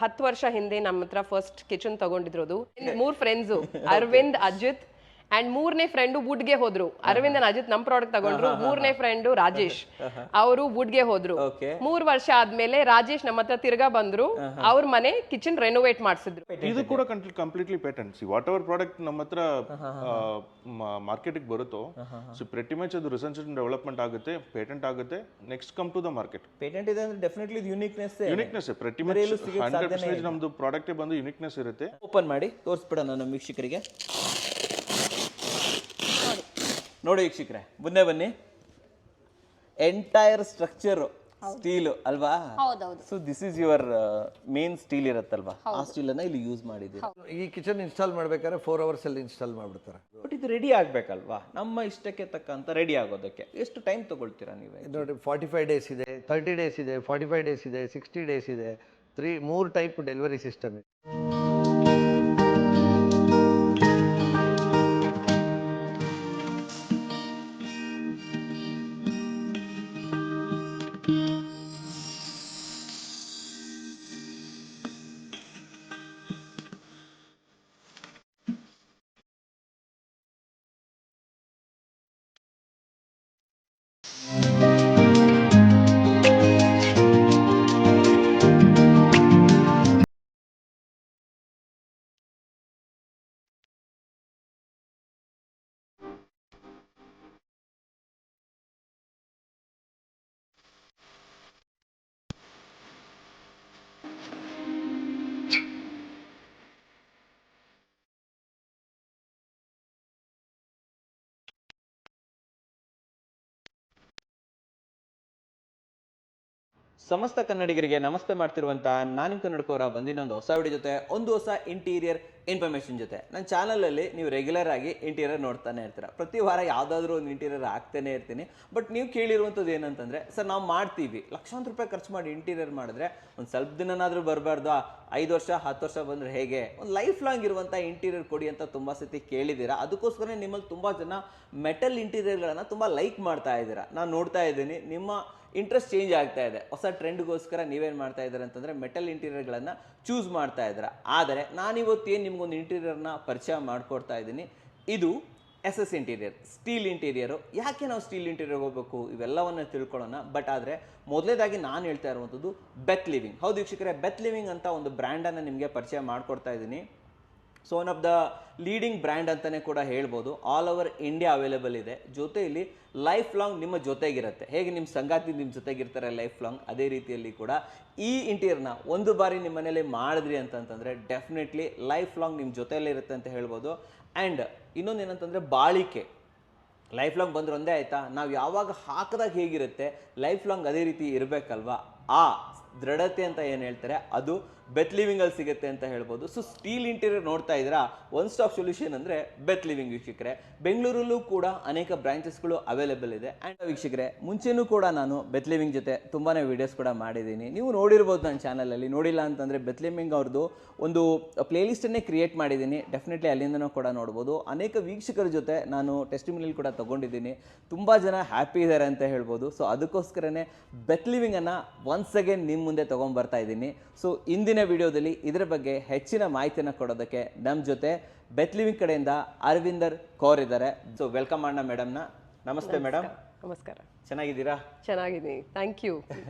10 ವರ್ಷ ಹಿಂದೆ ನಮ್ಮ ಹತ್ರ ಫಸ್ಟ್ ಕಿಚನ್ ತಗೊಂಡಿರೋದು. 3 ಫ್ರೆಂಡ್ಸು, ಅರವಿಂದ್, ಅಜಿತ್ ಅಂಡ್ 3ನೇ ಫ್ರೆಂಡು ವುಡ್ಗೆ ಹೋದ್ರು. ಅರವಿಂದ್ ಅಂಡ್ ಅಜಿತ್ ನಮ್ ಪ್ರಾಡಕ್ಟ್ ತಗೊಂಡ್ರು. 3ನೇ ಫ್ರೆಂಡು ರಾಜೇಶ್, ಅವರು ವುಡ್ಗೆ ಹೋದ್ರು. 3 ವರ್ಷ ಆದ್ಮೇಲೆ ರಾಜೇಶ್ ನಮ್ಮ ಹತ್ರ ತಿರ್ಗಾ ಬಂದ್ರು. ಅವ್ರ ಮನೆ ಕಿಚನ್ ರೆನೋವೇಟ್ ಮಾಡಿಸಿದ್ರು. ಇದು ಕೂಡ completely patent. See whatever product ನಮ್ಮ ಹತ್ರ ಮಾರ್ಕೆಟಿಗೆ ಬರುತ್ತೋ, ಸೊ ಪ್ರೆಟಿ ಮಚ್ ಅದು ರಿಸರ್ಚ್ ಅಂಡ್ ಡೆವಲಪ್ಮೆಂಟ್ ಆಗುತ್ತೆ, ಪೇಟೆಂಟ್ ಆಗುತ್ತೆ, next come to the market. Patent ಇದೆ ಅಂದ್ರೆ ಡೆಫಿನೆಟ್ಲಿ ಯುನಿಕ್ನೆಸ್ ಪ್ರೆಟಿ ಮಚ್ 100% ನಮ್ದು ಪ್ರಾಡಕ್ಟ್ ಬಂದು ಯುನಿಕ್ನೆಸ್ ಇರುತ್ತೆ. ಓಪನ್ ಮಾಡಿ ತೋರಿಸ್ಬಿಡೋಣ ನಮ್ಮ ವೀಕ್ಷಕರಿಗೆ. ನೋಡಿ ವೀಕ್ಷಕರೇ, ಮುಂದೆ ಬನ್ನಿ. ಎಂಟೈರ್ ಸ್ಟ್ರಕ್ಚರ್ ಸ್ಟೀಲ್ ಅಲ್ವಾ? So this is your main steel ಇರುತ್ತಲ್ವಾ, ಆ ಸ್ಟೀಲ್ ಅನ್ನ ಇಲ್ಲಿ ಯೂಸ್ ಮಾಡಿದ್ದೀವಿ. ಈ ಕಿಚನ್ ಇನ್ಸ್ಟಾಲ್ ಮಾಡ್ಬೇಕಾದ್ರೆ 4 hours ಅಲ್ಲಿ ಇನ್ಸ್ಟಾಲ್ ಮಾಡ್ಬಿಡ್ತಾರೆ. ಬಟ್ ಇದು ರೆಡಿ ಆಗ್ಬೇಕಲ್ವಾ, ನಮ್ಮ ಇಷ್ಟಕ್ಕೆ ತಕ್ಕಂತ ರೆಡಿ ಆಗೋದಕ್ಕೆ ಎಷ್ಟು ಟೈಮ್ ತಗೊಳ್ತೀರಾ ನೀವು? ನೋಡಿ 45 days ಇದೆ, 30 days ಇದೆ, 45 days ಇದೆ, 60 days ಇದೆ. 3 ಟೈಪ್ ಡೆಲಿವರಿ ಸಿಸ್ಟಮ್ ಇದೆ. ಸಮಸ್ತ ಕನ್ನಡಿಗರಿಗೆ ನಮಸ್ತೆ ಮಾಡ್ತಿರುವಂತ ನಾನು ಕನ್ನಡಕವರ ಬಂದಿನ ಒಂದು ಹೊಸ ವಿಡಿಯೋ ಜೊತೆ, ಒಂದು ಹೊಸ ಇಂಟೀರಿಯರ್ ಇನ್ಫಾರ್ಮೇಶನ್ ಜೊತೆ. ನನ್ನ ಚಾನಲಲ್ಲಿ ನೀವು ರೆಗ್ಯುಲರ್ ಆಗಿ ಇಂಟೀರಿಯರ್ ನೋಡ್ತಾನೆ ಇರ್ತೀರ. ಪ್ರತಿ ವಾರ ಯಾವುದಾದ್ರೂ ಒಂದು ಇಂಟೀರಿಯರ್ ಹಾಕ್ತಾನೆ ಇರ್ತೀನಿ. ಬಟ್ ನೀವು ಕೇಳಿರುವಂಥದ್ದು ಏನಂತಂದರೆ, ಸರ್ ನಾವು ಮಾಡ್ತೀವಿ, ಲಕ್ಷಾಂತರ ರೂಪಾಯಿ ಖರ್ಚು ಮಾಡಿ ಇಂಟೀರಿಯರ್ ಮಾಡಿದ್ರೆ ಒಂದು ಸ್ವಲ್ಪ ದಿನನಾದರೂ ಬರಬಾರ್ದು, 5 ವರ್ಷ 10 ವರ್ಷ ಬಂದರೆ ಹೇಗೆ, ಒಂದು ಲೈಫ್ ಲಾಂಗ್ ಇರುವಂಥ ಇಂಟೀರಿಯರ್ ಕೊಡಿ ಅಂತ ತುಂಬ ಸತಿ ಕೇಳಿದ್ದೀರಾ. ಅದಕ್ಕೋಸ್ಕರ ನಿಮ್ಮಲ್ಲಿ ತುಂಬ ಜನ ಮೆಟಲ್ ಇಂಟೀರಿಯರ್ಗಳನ್ನು ತುಂಬ ಲೈಕ್ ಮಾಡ್ತಾ ಇದ್ದೀರಾ. ನಾನು ನೋಡ್ತಾ ಇದ್ದೀನಿ ನಿಮ್ಮ ಇಂಟ್ರೆಸ್ಟ್ ಚೇಂಜ್ ಆಗ್ತಾ ಇದೆ. ಹೊಸ ಟ್ರೆಂಡ್ಗೋಸ್ಕರ ನೀವೇನು ಮಾಡ್ತಾ ಇದ್ದೀರಾ ಅಂತಂದರೆ ಮೆಟಲ್ ಇಂಟೀರಿಯರ್ಗಳನ್ನು ಚೂಸ್ ಮಾಡ್ತಾ ಇದ್ದೀರಾ. ಆದರೆ ನಾನಿವತ್ತು ಏನು ನಿಮ್ಗೊಂದು ಇಂಟೀರಿಯರ್ನ ಪರಿಚಯ ಮಾಡಿಕೊಡ್ತಾ ಇದ್ದೀನಿ. ಇದು SS ಇಂಟೀರಿಯರ್, ಸ್ಟೀಲ್ ಇಂಟೀರಿಯರು. ಯಾಕೆ ನಾವು ಸ್ಟೀಲ್ ಇಂಟೀರಿಯರ್ ಹೋಗಬೇಕು ಇವೆಲ್ಲವನ್ನು ತಿಳ್ಕೊಳ್ಳೋಣ. ಬಟ್ ಆದರೆ ಮೊದಲೇದಾಗಿ ನಾನು ಹೇಳ್ತಾ ಇರುವಂಥದ್ದು ಬೆತ್ ಲಿವಿಂಗ್. ಹೌದು ವೀಕ್ಷಕರೇ, ಬೆತ್ ಲಿವಿಂಗ್ ಅಂತ ಒಂದು ಬ್ರ್ಯಾಂಡನ್ನು ನಿಮಗೆ ಪರಿಚಯ ಮಾಡಿಕೊಡ್ತಾ ಇದ್ದೀನಿ. So one of the leading brand ಅಂತಲೇ ಕೂಡ ಹೇಳ್ಬೋದು. ಆಲ್ ಓವರ್ ಇಂಡಿಯಾ ಅವೈಲೇಬಲ್ ಇದೆ. ಜೊತೆಯಲ್ಲಿ ಲೈಫ್ ಲಾಂಗ್ ನಿಮ್ಮ ಜೊತೆಗಿರುತ್ತೆ. ಹೇಗೆ ನಿಮ್ಮ ಸಂಗಾತಿ ನಿಮ್ಮ ಜೊತೆಗಿರ್ತಾರೆ ಲೈಫ್ ಲಾಂಗ್, ಅದೇ ರೀತಿಯಲ್ಲಿ ಕೂಡ ಈ ಇಂಟೀರಿಯರ್ನ ಒಂದು ಬಾರಿ ನಿಮ್ಮ ಮನೇಲಿ ಮಾಡಿದ್ರಿ ಅಂತಂತಂದರೆ ಡೆಫಿನೆಟ್ಲಿ ಲೈಫ್ ಲಾಂಗ್ ನಿಮ್ಮ ಜೊತೆಯಲ್ಲೇ ಇರುತ್ತೆ ಅಂತ ಹೇಳ್ಬೋದು. ಆ್ಯಂಡ್ ಇನ್ನೊಂದು ಏನಂತಂದರೆ ಬಾಳಿಕೆ. ಲೈಫ್ ಲಾಂಗ್ ಬಂದ್ರೆ ಒಂದೇ ಆಯಿತಾ, ನಾವು ಯಾವಾಗ ಹಾಕಿದಾಗ ಹೇಗಿರುತ್ತೆ ಲೈಫ್ ಲಾಂಗ್ ಅದೇ ರೀತಿ ಇರಬೇಕಲ್ವಾ. ಆ ದೃಢತೆ ಅಂತ ಏನು ಹೇಳ್ತಾರೆ ಅದು ಬೆತ್ ಲಿವಿಂಗಲ್ಲಿ ಸಿಗುತ್ತೆ ಅಂತ ಹೇಳ್ಬೋದು. ಸೊ ಸ್ಟೀಲ್ ಇಂಟೀರಿಯರ್ ನೋಡ್ತಾ ಇದ್ದೀರಾ, ಒನ್ ಸ್ಟಾಪ್ ಸೊಲ್ಯೂಷನ್ ಅಂದರೆ ಬೆತ್ ಲಿವಿಂಗ್ ವೀಕ್ಷಕರೇ. ಬೆಂಗಳೂರಲ್ಲೂ ಕೂಡ ಅನೇಕ ಬ್ರಾಂಚಸ್ಗಳು ಅವೈಲೇಬಲ್ ಇದೆ. ಆ್ಯಂಡ್ ವೀಕ್ಷಕರೇ, ಮುಂಚೆನೂ ಕೂಡ ನಾನು ಬೆತ್ ಲಿವಿಂಗ್ ಜೊತೆ ತುಂಬಾ ವೀಡಿಯೋಸ್ ಕೂಡ ಮಾಡಿದ್ದೀನಿ, ನೀವು ನೋಡಿರ್ಬೋದು ನನ್ನ ಚಾನಲಲ್ಲಿ. ನೋಡಿಲ್ಲ ಅಂತಂದರೆ ಬೆತ್ ಲಿವಿಂಗ್ ಅವ್ರದ್ದು ಒಂದು ಪ್ಲೇಲಿಸ್ಟನ್ನೇ ಕ್ರಿಯೇಟ್ ಮಾಡಿದ್ದೀನಿ, ಡೆಫಿನೆಟ್ಲಿ ಅಲ್ಲಿಂದನೂ ಕೂಡ ನೋಡ್ಬೋದು. ಅನೇಕ ವೀಕ್ಷಕರ ಜೊತೆ ನಾನು ಟೆಸ್ಟಿಮೋನಿಯಲ್ ಕೂಡ ತೊಗೊಂಡಿದ್ದೀನಿ, ತುಂಬ ಜನ ಹ್ಯಾಪಿ ಇದ್ದಾರೆ ಅಂತ ಹೇಳ್ಬೋದು. ಸೊ ಅದಕ್ಕೋಸ್ಕರನೇ ಬೆತ್ ಲಿವಿಂಗನ್ನು ಒನ್ಸ್ ಅಗೇನ್ ನಿಮ್ಮ ಮುಂದೆ ತೊಗೊಂಡ್ಬರ್ತಾ ಇದ್ದೀನಿ. ಸೊ ಇಂದಿನ ವಿಡಿಯೋದಲ್ಲಿ ಇದರ ಬಗ್ಗೆ ಹೆಚ್ಚಿನ ಮಾಹಿತಿಯನ್ನು ಕೊಡೋದಕ್ಕೆ ನಮ್ಮ ಜೊತೆ ಬೆತ್ ಲಿವಿಂಗ್ ಕಡೆಯಿಂದ ಅರವಿಂದರ್ ಕೌರ್ ಇದ್ದಾರೆ. ಸೊ ವೆಲ್ಕಮ್ ಮಾಡೋಣ ಮೇಡಮ್ನ. ನಮಸ್ತೆ ಮೇಡಮ್. ನಮಸ್ಕಾರ. ಚೆನ್ನಾಗಿದ್ದೀರಾ? ಚೆನ್ನಾಗಿದ್ದೀನಿ, ಥ್ಯಾಂಕ್ ಯು.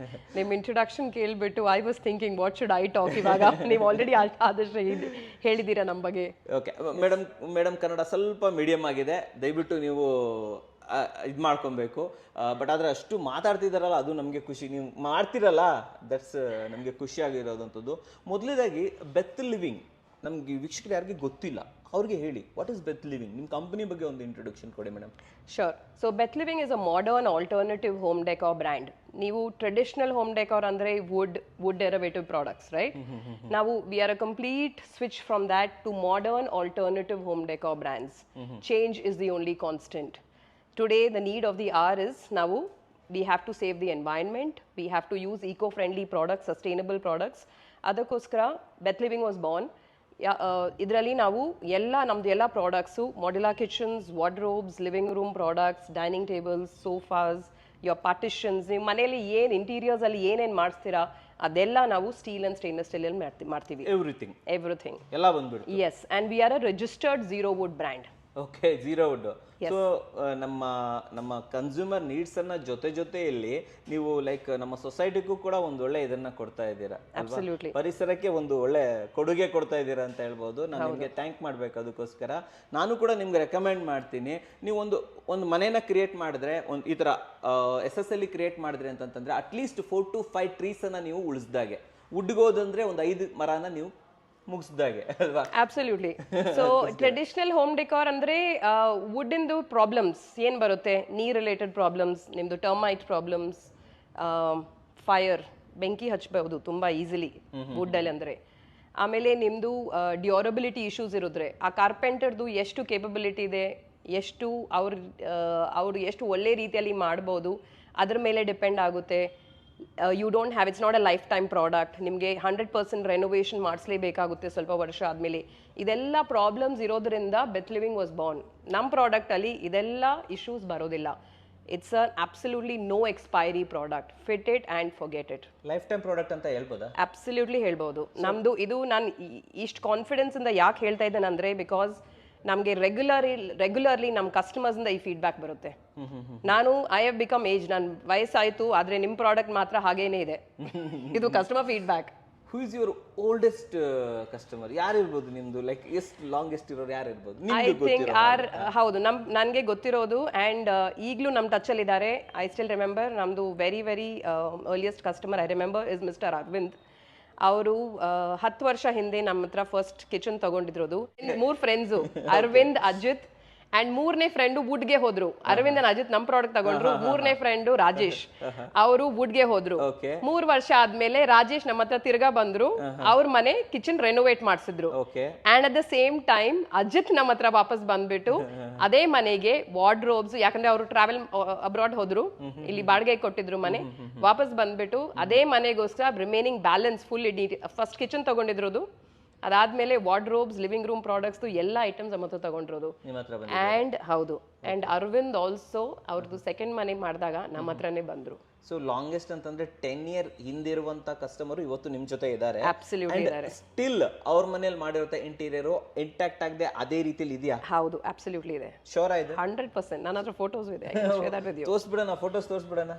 ನಿಮ್ಮ ಇಂಟ್ರೊಡಕ್ಷನ್ ಕೇಳಿಬಿಟ್ಟು I was thinking what should I talk. ಇವಾಗ ನೀವು ಆಲ್ರೆಡಿ ಆದಷ್ಟು ಹೇಳಿದ್ದೀರಾ ನಮ್ಮ ಬಗ್ಗೆ. ಓಕೆ ಮೇಡಮ್, ಕನ್ನಡ ಸ್ವಲ್ಪ ಮೀಡಿಯಮ್ ಆಗಿದೆ, ದಯವಿಟ್ಟು ನೀವು ಇದು ಮಾಡ್ಕೊಬೇಕು. ಬಟ್ ಆದರೆ ಅಷ್ಟು ಮಾತಾಡ್ತಿದ್ದಾರಲ್ಲ ಅದು ನಮಗೆ ಖುಷಿ. ನೀವು ಮಾಡ್ತಿರಲ್ಲ ದಟ್ಸ್ ನಮಗೆ ಖುಷಿಯಾಗಿರೋದಂಥದ್ದು. ಮೊದಲನೇದಾಗಿ ಬೆತ್ ಲಿವಿಂಗ್ ನಮಗೆ ವೀಕ್ಷಕರು ಯಾರಿಗೆ ಗೊತ್ತಿಲ್ಲ, ಅವ್ರಿಗೆ ಹೇಳಿ ವಾಟ್ ಇಸ್ ಬೆತ್ ಲಿವಿಂಗ್, ನಿಮ್ಮ ಕಂಪನಿ ಬಗ್ಗೆ ಒಂದು ಇಂಟ್ರೊಡಕ್ಷನ್ ಕೊಡಿ madam. Sure. So Beth Living is a modern alternative home decor brand. ನೀವು ಟ್ರೆಡಿಷನಲ್ ಹೋಮ್ ಡೆಕೋರ್ ಅಂದರೆ ವುಡ್ ಡೆರಿವೇಟಿವ್ ಪ್ರಾಡಕ್ಟ್ಸ್, ರೈಟ್? ನಾವು we are a complete switch from that to modern alternative home decor brands. Change is the only constant. Today, the need of the hour is now we have to save the environment, we have to use eco-friendly products, sustainable products. Adakoskara, Beth Living was born. Idralli navu namdu ella products, modular kitchens, wardrobes, living room products, dining tables, sofas, your partitions, ನೀವು ಮನೆಯಲ್ಲಿ ಏನು interiors ಅಲ್ಲಿ ಏನೇನು ಮಾಡಿಸ್ತೀರಾ ಅದೆಲ್ಲ ನಾವು steel and stainless steel ಅಲ್ಲಿ ಮಾಡ್ತೀವಿ everything. ಎಲ್ಲ ಬಂದ್ಬಿಡ್ತು. Yes, and we are a registered Zero Wood brand. Okay, Zero Wood. So ನಮ್ಮ ಕನ್ಸ್ಯೂಮರ್ ನೀಡ್ಸ್ ಅನ್ನ ಜೊತೆಯಲ್ಲಿ ನೀವು ಲೈಕ್ ನಮ್ಮ ಸೊಸೈಟಿಗೂ ಕೂಡ ಒಂದು ಒಳ್ಳೆ ಇದನ್ನ ಕೊಡ್ತಾ ಇದ್ದೀರಾ, ಪರಿಸರಕ್ಕೆ ಒಂದು ಒಳ್ಳೆ ಕೊಡುಗೆ ಕೊಡ್ತಾ ಇದ್ದೀರಾ ಅಂತ ಹೇಳ್ಬೋದು. ನಾನು ನಿಮ್ಗೆ ಥ್ಯಾಂಕ್ ಮಾಡ್ಬೇಕು ಅದಕ್ಕೋಸ್ಕರ. ನಾನು ಕೂಡ ನಿಮ್ಗೆ ರೆಕಮೆಂಡ್ ಮಾಡ್ತೀನಿ, ನೀವು ಒಂದು ಮನೇನ ಕ್ರಿಯೇಟ್ ಮಾಡಿದ್ರೆ, ಒಂದು ಈ ತರ SSL ಕ್ರಿಯೇಟ್ ಮಾಡಿದ್ರಿ ಅಂತಂದ್ರೆ ಅಟ್ಲೀಸ್ಟ್ 4 to 5 ಟ್ರೀಸ್ ಅನ್ನ ನೀವು ಉಳಿಸ್ದಾಗೆ, ವುಡ್ಗೋದಂದ್ರೆ ಒಂದು 5 ಮರನ ನೀವು ಮುಗಿಸ್ದಾಗೆ ಅಲ್ವಾ? Absolutely. So traditional home decor ಅಂದ್ರೆ ವುಡ್ ಇಂದು ಪ್ರಾಬ್ಲಮ್ಸ್ ಏನ್ ಬರುತ್ತೆ, ನೀರ್ ರಿಲೇಟೆಡ್ ಪ್ರಾಬ್ಲಮ್ಸ್, ನಿಮ್ದು ಟರ್ಮೈಟ್ ಪ್ರಾಬ್ಲಮ್ಸ್, ಫೈರ್, ಬೆಂಕಿ ಹಚ್ಚಬಹುದು ತುಂಬಾ ಈಸಿಲಿ ವುಡ್ ಅಲ್ಲಿ ಅಂದ್ರೆ. ಆಮೇಲೆ ನಿಮ್ದು ಡ್ಯೂರಬಿಲಿಟಿ ಇಶ್ಯೂಸ್ ಇರಿದ್ರೆ ಆ ಕಾರ್ಪೆಂಟರ್ದು ಎಷ್ಟು ಕೇಪಬಿಲಿಟಿ ಇದೆ, ಎಷ್ಟು ಅವ್ರು ಎಷ್ಟು ಒಳ್ಳೆ ರೀತಿಯಲ್ಲಿ ಮಾಡ್ಬೋದು ಅದ್ರ ಮೇಲೆ ಡಿಪೆಂಡ್ ಆಗುತ್ತೆ. You don't have, it's not a life time product. ನಿಮಗೆ 100% ರೆನೋವೇಷನ್ ಮಾಡಿಸ್ಲೇಬೇಕಾಗುತ್ತೆ ಸ್ವಲ್ಪ ವರ್ಷ ಆದಮೇಲೆ. ಇದೆಲ್ಲ ಪ್ರಾಬ್ಲಮ್ಸ್ ಇರೋದ್ರಿಂದ ಬೆತ್ ಲಿವಿಂಗ್ ವಾಸ್ ಬಾರ್ನ್. ನಮ್ಮ ಪ್ರಾಡಕ್ಟಲ್ಲಿ ಇದೆಲ್ಲ ಇಶ್ಯೂಸ್ ಬರೋದಿಲ್ಲ. It's a absolutely no expiry product. Fit it and forget it. Life time product ಅಂತ ಹೇಳ್ಬೋದಾ? ಅಬ್ಸಲ್ಯೂಟ್ಲಿ ಹೇಳ್ಬೋದು. ನಮ್ಮದು ಇದು ನಾನು ಇಷ್ಟು ಕಾನ್ಫಿಡೆನ್ಸಿಂದ ಯಾಕೆ ಹೇಳ್ತಾ ಇದ್ದೇನೆ ಅಂದರೆ, ಬಿಕಾಸ್ ನಮಗೆ ರೆಗ್ಯುಲರ್ಲಿ ನಮ್ಮ ಕಸ್ಟಮರ್ಸಿಂದ ಈ ಫೀಡ್ಬ್ಯಾಕ್ ಬರುತ್ತೆ. ನಾನು ಐ ಹ್ಯಾವ್ ಬಿಕಮ್ ಏಜ್, ನನ್ನ ವಯಸ್ಸಾಯಿತು ಆದರೆ ನಿಮ್ಮ ಪ್ರಾಡಕ್ಟ್ ಮಾತ್ರ ಹಾಗೇನೇ ಇದೆ. ಇದು customer feedback. Who is your oldest customer? ಯಾರಿರ್ಬೋದು ನಿಮ್ದು? ಲೈಕ್ ಎಷ್ಟು ಲಾಂಗೆಸ್ಟ್ ಇರೋರು ಯಾರಿರ್ಬೋದು? ಐ ಥಿಂಕ್ ಹೌದು, ನನಗೆ ಗೊತ್ತಿರೋದು ಆ್ಯಂಡ್ ಈಗಲೂ ನಮ್ಮ ಟಚಲ್ಲಿ ಇದ್ದಾರೆ. ಐ ಸ್ಟಿಲ್ ರಿಮೆಂಬರ್ ನಮ್ಮದು very earliest customer I remember is mister Aravind. ಅವರು 10 ವರ್ಷ ಹಿಂದೆ ನಮ್ಮ ಹತ್ರ ಫಸ್ಟ್ ಕಿಚನ್ ತಗೊಂಡಿರೋದು. 3 ಫ್ರೆಂಡ್ಸು, ಅರವಿಂದ್, ಅಜಿತ್ ಅಂಡ್ 3ನೇ ಫ್ರೆಂಡು ವುಡ್ಗೆ ಹೋದ್ರು. ಅರವಿಂದ್ ಅಂಡ್ ಅಜಿತ್ ನಮ್ಮ ಪ್ರಾಡಕ್ಟ್ ತಗೊಂಡ್ರು. 3ನೇ ಫ್ರೆಂಡು ರಾಜೇಶ್, ಅವರು ವುಡ್ಗೆ ಹೋದ್ರು. 3 ವರ್ಷ ಆದ್ಮೇಲೆ ರಾಜೇಶ್ ನಮ್ಮ ಹತ್ರ ತಿರ್ಗಾ ಬಂದ್ರು. ಅವ್ರ ಮನೆ ಕಿಚನ್ ರೆನೋವೇಟ್ ಮಾಡಿಸಿದ್ರು. And at the same time Ajit ನಮ್ಮ ಹತ್ರ ವಾಪಸ್ ಬಂದ್ಬಿಟ್ಟು ಅದೇ ಮನೆಗೆ ವಾರ್ಡ್ರೋಬ್ಸ್, ಯಾಕಂದ್ರೆ ಅವರು ಟ್ರಾವೆಲ್ ಅಬ್ರಾಡ್ ಹೋದ್ರು, ಇಲ್ಲಿ ಬಾಡಿಗೆ ಕೊಟ್ಟಿದ್ರು ಮನೆ, ವಾಪಸ್ ಬಂದ್ಬಿಟ್ಟು ಅದೇ ಮನೆಗೋಸ್ಕರ remaining balance full first kitchen ತಗೊಂಡಿರೋದು. ಅದಾದ್ಮೇಲೆ ವಾರ್ಡ್ರೋಬ್ಸ್, ಲಿವಿಂಗ್ ರೂಮ್ ಪ್ರಾಡಕ್ಟ್ಸ್ ಎಲ್ಲ ಐಟಮ್ಸ್ ನಮ್ಮ ಹತ್ರ ತಗೊಂಡಿರೋದು. ಅಂಡ್ ಹೌದು, ಅಂಡ್ ಅರವಿಂದ್ ಆಲ್ಸೋ ಅವ್ರದ್ದು ಸೆಕೆಂಡ್ ಮನೆ ಮಾಡಿದಾಗ ನಮ್ಮ ಹತ್ರನೇ ಬಂದ್ರು. ಸೊ ಲಾಂಗೆಸ್ಟ್ ಅಂತಂದ್ರೆ 10 year ಹಿಂದಿರುವಂತ ಕಸ್ಟಮರ್ ಇವತ್ತು ನಿಮ್ ಜೊತೆ ಇದ್ದಾರೆ. ಸ್ಟಿಲ್ ಅವ್ರ ಮನೇಲಿ ಮಾಡಿರೋ ಇಂಟೀರಿಯರ್ ಇಂಟ್ಯಾಕ್ಟ್ ಆಗದೆ ಅದೇ ರೀತಿಯಲ್ಲಿ ಇದೆಯಾ? ಹೌದು, ಅಬ್ಸಲ್ಯೂಟ್ಲಿ ಇದೆ. ಶೋರ್ ಇದೆ? 100%. ನನ್ನ ಹತ್ರ ಫೋಟೋಸ್ ಇದೆ. ತೋರಿಸ್ಬಿಡೋಣ, photos ತೋರಿಸ್ಬಿಡೋಣ.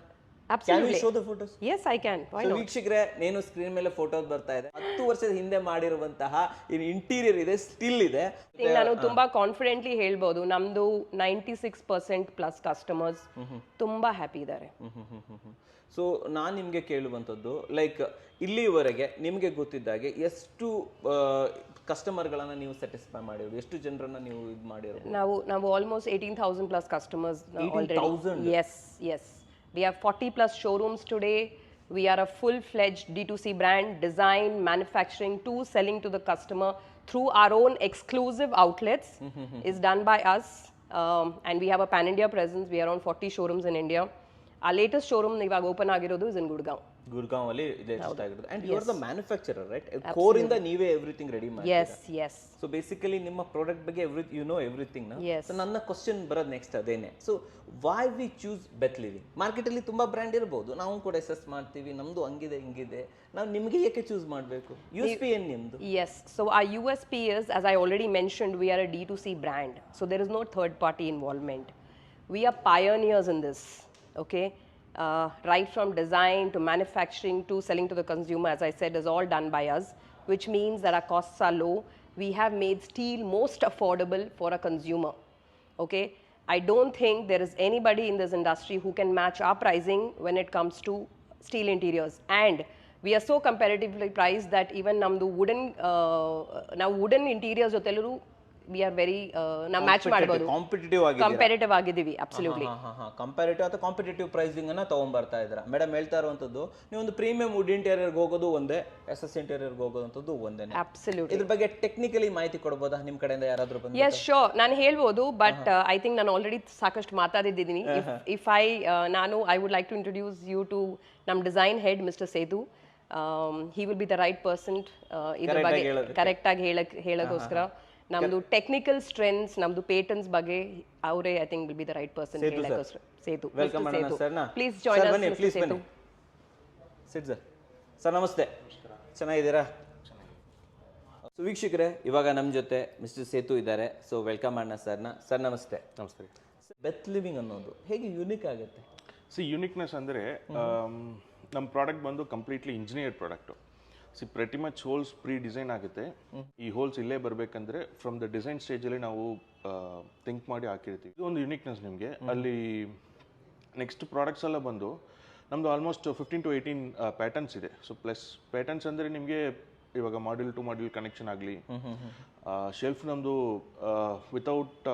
Absolutely. Can we show the photos? Yes, I can. Why not? ವೀಕ್ಷಕರೇ, ನೇನು ಸ್ಕ್ರೀನ್ ಮೇಲೆ ಫೋಟೋಸ್ ಬರ್ತಾ ಇದೆ. 10 ವರ್ಷದ ಹಿಂದೆ ಮಾಡಿರುವಂತಹ ಇಂಟೀರಿಯರ್ ಇದೆ, ಸ್ಟಿಲ್ ಇದೆ. ನಾನು ತುಂಬಾ ಕಾನ್ಫಿಡೆಂಟ್ಲಿ ಹೇಳ್ಬೋದು, ನಮ್ದು 96% ಪ್ಲಸ್ ಕಸ್ಟಮರ್ಸ್ ತುಂಬಾ ಹ್ಯಾಪಿ ಇದ್ದಾರೆ. ಸೊ ನಾನು ನಿಮಗೆ ಕೇಳುವಂಥದ್ದು, ಲೈಕ್ ಇಲ್ಲಿವರೆಗೆ ನಿಮಗೆ ಗೊತ್ತಿದ್ದಾಗೆ ಎಷ್ಟು ಕಸ್ಟಮರ್ಗಳನ್ನ ನೀವು ಸ್ಯಾಟಿಸ್ಫೈ ಮಾಡಿರೋದು, ಎಷ್ಟು ಜನರನ್ನ ನೀವು ಇದು ಮಾಡಿರೋದು? ನಾವು almost 18,000 plus customers already. Yes. We have 40 plus showrooms today. We are a full-fledged D2C brand, design, manufacturing to selling to the customer through our own exclusive outlets is done by us. And we have a pan-India presence. We are on 40 showrooms in India. Our latest showroom ಇವಾಗ open ಆಗಿರೋದು is in Gurgaon. Gurgaon ಅಲ್ಲಿ ಇದೆ start ಆಗಿರೋದು. And you are the manufacturer, right? Core ಇಂದ ನೀವೇ everything ready ಮಾಡಿ. Yes. So basically ನಿಮ್ಮ product ಬಗ್ಗೆ ಯು ನೋ ಎವ್ರಿಥಿಂಗ್. ಸೊ ನನ್ನ ಕ್ವಶನ್ ಬರೋದು ನೆಕ್ಸ್ಟ್ ಅದೇನೆ. So why we choose Beth Living? Market ಅಲ್ಲಿ ತುಂಬಾ ಬ್ರ್ಯಾಂಡ್ ಇರಬಹುದು, ನಾವು ಕೂಡ ಅಸೆಸ್ ಮಾಡ್ತೀವಿ, ನಮ್ದು ಹಂಗಿದೆ ಹಿಂಗಿದೆ, ನಾವು ನಿಮಗೆ ಏಕೆ ಚೂಸ್ ಮಾಡಬೇಕು? USP ಏನು ನಿಮ್ದು? Yes, so our USP is, as I already mentioned, we are a D2C brand, so there is no third party involvement. We are pioneers in this, okay? Right from design to manufacturing to selling to the consumer, as I said, is all done by us, which means that our costs are low. We have made steel most affordable for a consumer, okay? I don't think there is anybody in this industry who can match our pricing when it comes to steel interiors. And we are so competitively priced that even namdu wooden interiors jotellu we are very ನಾವು match ಮಾಡಬಹುದು. Competitive ಆಗಿದ್ದೀವಿ. Absolutely comparative ಅಥವಾ competitive pricing ಅನ್ನ ತಗೊಂಡ್ಬರ್ತಾ ಇದ್ದೀರಾ. Madam ಹೇಳ್ತಾ ಇರುವಂತದ್ದು, ನೀವು ಒಂದು ಪ್ರೀಮಿಯಂ ವುಡ್ ಇಂಟೀರಿಯರ್ಗೆ ಹೋಗೋದು ಒಂದೇ, SS ಇಂಟೀರಿಯರ್ಗೆ ಹೋಗೋದಂತದ್ದು ಒಂದೇ. ಅಬ್ಸಲ್ಯೂಟ್ಲಿ. ಇದ್ರ ಬಗ್ಗೆ ಟೆಕ್ನಿಕಲಿ ಮಾಹಿತಿ ಕೊಡಬಹುದಾ ನಿಮ್ಮ ಕಡೆಯಿಂದ ಯಾರಾದರೂ ಬಂದು? ಎಸ್, ಶೋರ್, ನಾನು ಹೇಳ್ಬೋದು. ಬಟ್ ಐ ಥಿಂಕ್ ನಾನು ಆಲ್ರೆಡಿ ಸಾಕಷ್ಟು ಮಾತಾಡಿದ್ದೀನಿ. If I would like to introduce you to ನಮ್ಮ design head mister Sethu. He will be the right person ಇದ್ರ ಬಗ್ಗೆ ಕರೆಕ್ಟ್ ಆಗಿ ಹೇಳೋಕ್ಕೋಸ್ಕರ. ನಮ್ದು ಟೆಕ್ನಿಕಲ್ ಸ್ಟ್ರೆಂತ್ಸ್, ನಮ್ದು ಪೇಟೆಂಟ್ಸ್ ಬಗ್ಗೆ ಅವರೇ I think will be the right person ಹೇಳೋಕ್ಕೋಸ್ಕರ. ಸೇತು, ವೆಲ್ಕಮ್ ಮಾಡೋಣ sir. Please join us mister Sethu. Sit sir. Sir ನಮಸ್ತೆ, ಚೆನ್ನಾಗಿದ್ದೀರಾ? ಸೊ ವೀಕ್ಷಕರೇ, ಇವಾಗ ನಮ್ಮ ಜೊತೆ ಮಿಸ್ಟರ್ ಸೇತು ಇದ್ದಾರೆ. ಸೊ ವೆಲ್ಕಮ್ ಮಾಡೋಣ ಸರ್ನ. ಸರ್ ನಮಸ್ತೆ. ನಮಸ್ತೆ. ಬೆತ್ ಲಿವಿಂಗ್ ಅನ್ನೋದು ಹೇಗೆ ಯೂನಿಕ್ ಆಗುತ್ತೆ? ಯುನಿಕ್ನೆಸ್ ಅಂದರೆ ನಮ್ಮ ಪ್ರಾಡಕ್ಟ್ ಬಂದು completely engineered product. Pretty much holes pre design ಆಗುತ್ತೆ. ಈ ಹೋಲ್ಸ್ ಇಲ್ಲೇ ಬರಬೇಕಂದ್ರೆ ಫ್ರಮ್ ದ ಡಿಸೈನ್ ಸ್ಟೇಜಲ್ಲಿ ನಾವು ಥಿಂಕ್ ಮಾಡಿ ಹಾಕಿರ್ತೀವಿ. ಇದು ಒಂದು ಯುನಿಕ್ನೆಸ್ ನಿಮಗೆ. ಅಲ್ಲಿ ನೆಕ್ಸ್ಟ್ ಪ್ರಾಡಕ್ಟ್ಸ್ ಎಲ್ಲ ಬಂದು ನಮ್ಮದು ಆಲ್ಮೋಸ್ಟ್ 15 to 18 ಪ್ಯಾಟರ್ನ್ಸ್ ಇದೆ. ಸೊ ಪ್ಲಸ್ ಪ್ಯಾಟರ್ನ್ಸ್ ಅಂದರೆ ನಿಮಗೆ ಇವಾಗ ಮಾಡ್ಯೂಲ್ ಟು ಮಾಡ್ಯೂಲ್ ಕನೆಕ್ಷನ್ ಆಗಲಿ, ಶೆಲ್ಫ್ ನಮ್ಮದು ವಿತೌಟ್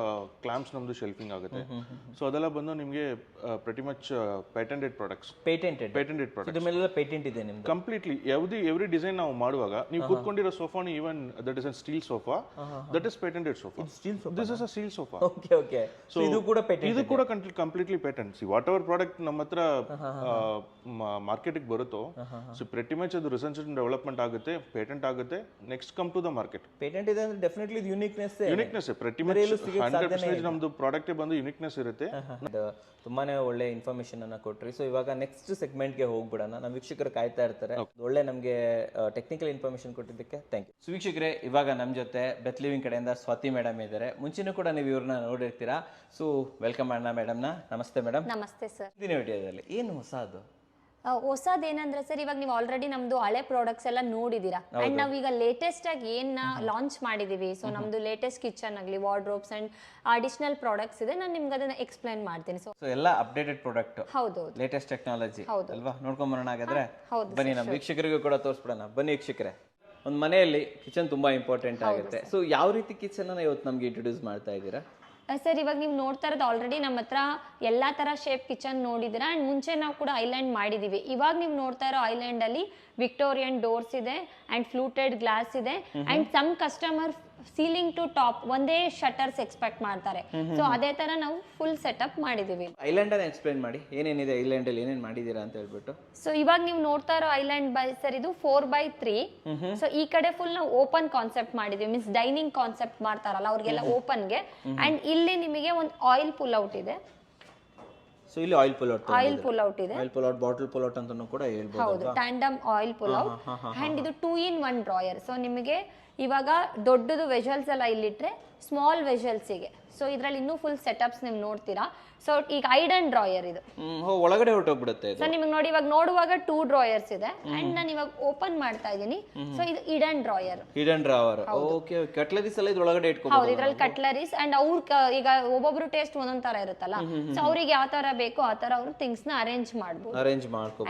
ಕ್ಲಾಂಪ್ಸ್ ನಮ್ಮದು ಶೆಲ್ಫಿಂಗ್ ಆಗುತ್ತೆ. ಸೊ ಅದೆಲ್ಲ ಬಂದು ನಿಮಗೆ pretty much patented products. Patented products ಇದ್ರ ಮೇಲೆಲ್ಲ ಪೇಟೆಂಟ್ ಇದೆ ನಿಮ್ದು? ಕಂಪ್ಲೀಟ್ಲಿ ಎವ್ರಿ ಡಿಸೈನ್ ನಾವು ಮಾಡುವಾಗ ನೀವು ಕೂತ್ಕೊಂಡಿರೋ ಸೋಫಾನು even that is a steel sofa, that is patented sofa. This is a steel sofa. Okay okay. So ಇದು ಕೂಡ ಪೇಟೆಂಟ್? ಇದು ಕೂಡ completely patent. Whatever product ನಮ್ಮ ಹತ್ರ ಮಾರ್ಕೆಟಿಗೆ ಬರುತ್ತೋ, ಸೊ ಪ್ರೆಟಿ ಮಚ್ ಅದು ರಿಸರ್ಚ್ ಅಂಡ್ ಡೆವಲಪ್ಮೆಂಟ್ ಆಗುತ್ತೆ, ಪೇಟೆಂಟ್ ಆಗುತ್ತೆ, next come to the market. Patent ಇದೆ ಅಂದ್ರೆ ಡೆಫಿನೆಟ್ಲಿ ಇದು ಯುನಿಕ್ನೆಸ್ ಪ್ರೆಟಿ ಮಚ್ 100% ನಮ್ದು ಪ್ರಾಡಕ್ಟ್ ಬಂದು ಯುನಿಕ್ನೆಸ್ ಇರುತ್ತೆ. ತುಂಬಾನೇ ಒಳ್ಳೆ ಇನ್ಫಾರ್ಮೇಶನ್ ಅನ್ನ ಕೊಟ್ರಿ. ಸೊ ಇವಾಗ ನೆಕ್ಸ್ಟ್ ಸೆಗ್ಮೆಂಟ್ಗೆ ಹೋಗ್ಬಿಡೋಣ. ನಮ್ಮ ವೀಕ್ಷಕರು ಕಾಯ್ತಾ ಇರ್ತಾರೆ. ಒಳ್ಳೆ ನಮಗೆ ಟೆಕ್ನಿಕಲ್ ಇನ್ಫಾರ್ಮೇಶನ್ ಕೊಟ್ಟಿದ್ದಕ್ಕೆ ಥ್ಯಾಂಕ್ ಯು. ಸೊ ವೀಕ್ಷಕರೇ, ಇವಾಗ ನಮ್ಮ ಜೊತೆ ಬೆತ್ ಲಿವಿಂಗ್ ಕಡೆಯಿಂದ ಸ್ವಾತಿ ಮೇಡಮ್ ಇದ್ದಾರೆ. ಮುಂಚೆನೂ ಕೂಡ ನೀವು ಇವ್ರನ್ನ ನೋಡಿರ್ತೀರಾ. ಸೊ ವೆಲ್ಕಮ್ ಮಾಡೋಣ ಮೇಡಮ್ನ. ನಮಸ್ತೆ ಮೇಡಮ್. ನಮಸ್ತೆ ಸರ್. ದಿನ ವಿಡಿಯೋದಲ್ಲಿ ಏನು ಹೊಸದು? ಹೊಸದೇನಂದ್ರೆ ಸರ್, ಇವಾಗ ನೀವು ಆಲ್ರೆಡಿ ನಮ್ದು ಹಳೆ ಪ್ರಾಡಕ್ಟ್ಸ್ ಎಲ್ಲ ನೋಡಿದೀರಾ. ಅಂಡ್ ನಾವೀಗ ಲೇಟೆಸ್ಟ್ ಆಗಿ ಏನ್ ಲಾಂಚ್ ಮಾಡಿದೀವಿ. ಸೊ ನಮ್ದು ಲೇಟೆಸ್ಟ್ ಕಿಚನ್ ಆಗಲಿ, ವಾರ್ಡ್ರೋಬ್ಸ್ ಅಂಡ್ ಅಡಿಷನಲ್ ಪ್ರಾಡಕ್ಟ್ಸ್ ಇದೆ. ನಾನು ನಿಮ್ಗೆ ಅದನ್ನ ಎಕ್ಸ್ಪ್ಲೈನ್ ಮಾಡ್ತೀನಿ. ಸೊ ಎಲ್ಲ ಅಪ್ಡೇಟೆಡ್ ಪ್ರಾಡಕ್ಟ್, ಹೌದು, ಲೇಟೆಸ್ಟ್ ಟೆಕ್ನಾಲಜಿ ಹೌದು ಅಲ್ವಾ? ನೋಡ್ಕೊಂಡ್ ಬರೋಣ ಹಾಗಾದ್ರೆ. ಹೌದು ಬನ್ನಿ, ನಮ್ಮ ವೀಕ್ಷಕರಿಗೂ ಕೂಡ ತೋರಿಸ್ಬಿಡೋಣ. ಬನ್ನಿ ವೀಕ್ಷಕರೇ, ಒಂದು ಮನೆಯಲ್ಲಿ ಕಿಚನ್ ತುಂಬಾ ಇಂಪಾರ್ಟೆಂಟ್ ಆಗುತ್ತೆ. ಸೊ ಯಾವ ರೀತಿ ಕಿಚನ್ ಅನ್ನ ಇವತ್ತು ನಮ್ಗೆ ಇಂಟ್ರೊಡ್ಯೂಸ್ ಮಾಡ್ತಾ ಇದ್ದೀರಾ? ಸರ್, ಇವಾಗ ನೀವು ನೋಡ್ತಾ ಇರೋದು ಆಲ್ರೆಡಿ ನಮ್ಮ ಹತ್ರ ಎಲ್ಲಾ ತರ ಶೇಪ್ ಕಿಚನ್ ನೋಡಿದಿರಾ. ಅಂಡ್ ಮುಂಚೆ ನಾವು ಕೂಡ ಐಲ್ಯಾಂಡ್ ಮಾಡಿದೀವಿ. ಇವಾಗ ನೀವು ನೋಡ್ತಾ ಇರೋ ಐಲ್ಯಾಂಡ್ ಅಲ್ಲಿ ವಿಕ್ಟೋರಿಯನ್ ಡೋರ್ಸ್ ಇದೆ ಅಂಡ್ ಫ್ಲೂಟೆಡ್ ಗ್ಲಾಸ್ ಇದೆ. And some customer ceiling to top ಒಂದೇ ಶಟರ್ಸ್ ಎಕ್ಸ್ಪೆಕ್ಟ್ ಮಾಡ್ತಾರೆ. ಸೊ ಅದೇ ತರ ನಾವು ಫುಲ್ ಸೆಟಪ್ ಮಾಡಿದೀವಿ. ಐಲ್ಯಾಂಡ್ ಅನ್ನ ಎಕ್ಸ್ಪ್ಲೈನ್ ಮಾಡಿ, ಏನೇನಿದೆ ಐಲ್ಯಾಂಡ್ ಅಲ್ಲಿ, ಏನೇನ್ ಮಾಡಿದೀರಾ ಅಂತ ಹೇಳ್ಬಿಟ್ಟು. ಸೊ ಇವಾಗ ನೀವು ನೋಡ್ತಾ ಇರೋ ಐಲ್ಯಾಂಡ್ ಸರ್, ಇದು 4x3. ಸೊ ಈ ಕಡೆ ಫುಲ್ ನಾವು ಓಪನ್ ಕಾನ್ಸೆಪ್ಟ್ ಮಾಡಿದೀವಿ. ಮೀನ್ಸ್ ಡೈನಿಂಗ್ ಕಾನ್ಸೆಪ್ಟ್ ಮಾಡ್ತಾರಲ್ಲ ಅವ್ರಿಗೆಲ್ಲ ಓಪನ್ಗೆ. ಅಂಡ್ ಇಲ್ಲಿ ನಿಮಗೆ ಒಂದು ಆಯಿಲ್ ಪುಲ್ ಔಟ್ ಇದೆ. ಸೊ ಇಲ್ಲಿ ಆಯಿಲ್ ಪುಲ್ ಔಟ್ ಇದೆ. Oil pull out, bottle pull out ಅಂತಾನೂ ಕೂಡ ಹೇಳ್ಬೋದು. ಹೌದು, tandem oil pull out. And ಇದು 2-in-1 ಡ್ರಾಯರ್. ಸೊ ನಿಮಗೆ ಇವಾಗ ದೊಡ್ಡದು ವೆಜಲ್ಸ್ ಎಲ್ಲ ಇಲ್ಲಿಟ್ರೆ ಸ್ಮಾಲ್ ವೆಜಲ್ಸಿಗೆ. ಸೊ ಇದ್ರಲ್ಲಿ ಇನ್ನೂ ಫುಲ್ ಸೆಟಪ್ಸ್ ನೀವು ನೋಡ್ತೀರಾ. ಸೊ ಈಗ ಐಡನ್ ಡ್ರಾಯರ್ ಇದು ಒಳಗಡೆ ಹೊರಟೋಗ್ಬಿಡುತ್ತೆ. ಸೊ ನಿಮಗೆ ನೋಡಿ, ಇವಾಗ ನೋಡುವಾಗ 2 ಡ್ರಾಯರ್ಸ್ ಇದೆ. ಅಂಡ್ ನಾನು ಇವಾಗ ಓಪನ್ ಮಾಡ್ತಾ ಇದ್ದೀನಿ. ಸೊ ಇದು ಹಿಡನ್ ಡ್ರಾಯರ್. ಓಕೆ, ಕಟ್ಲರೀಸ್ ಎಲ್ಲ ಇದ್ರೊಳಗಡೆ ಇಟ್ಕೋಬಹುದು. ಹೌದು, ಇದ್ರಲ್ಲಿ ಕಟ್ಲರೀಸ್. ಅಂಡ್ ಈಗ ಒಬ್ಬೊಬ್ರು ಟೇಸ್ಟ್ ಒಂದೊಂದ್ ತರ ಇರುತ್ತಲ್ಲ. ಸೊ ಅವ್ರಿಗೆ ಯಾವ ತರ ಬೇಕೋ ಆ ತರ ಅವರು ಥಿಂಗ್ಸ್ ನ ಅರೇಂಜ್ ಮಾಡ್ಬೋದು.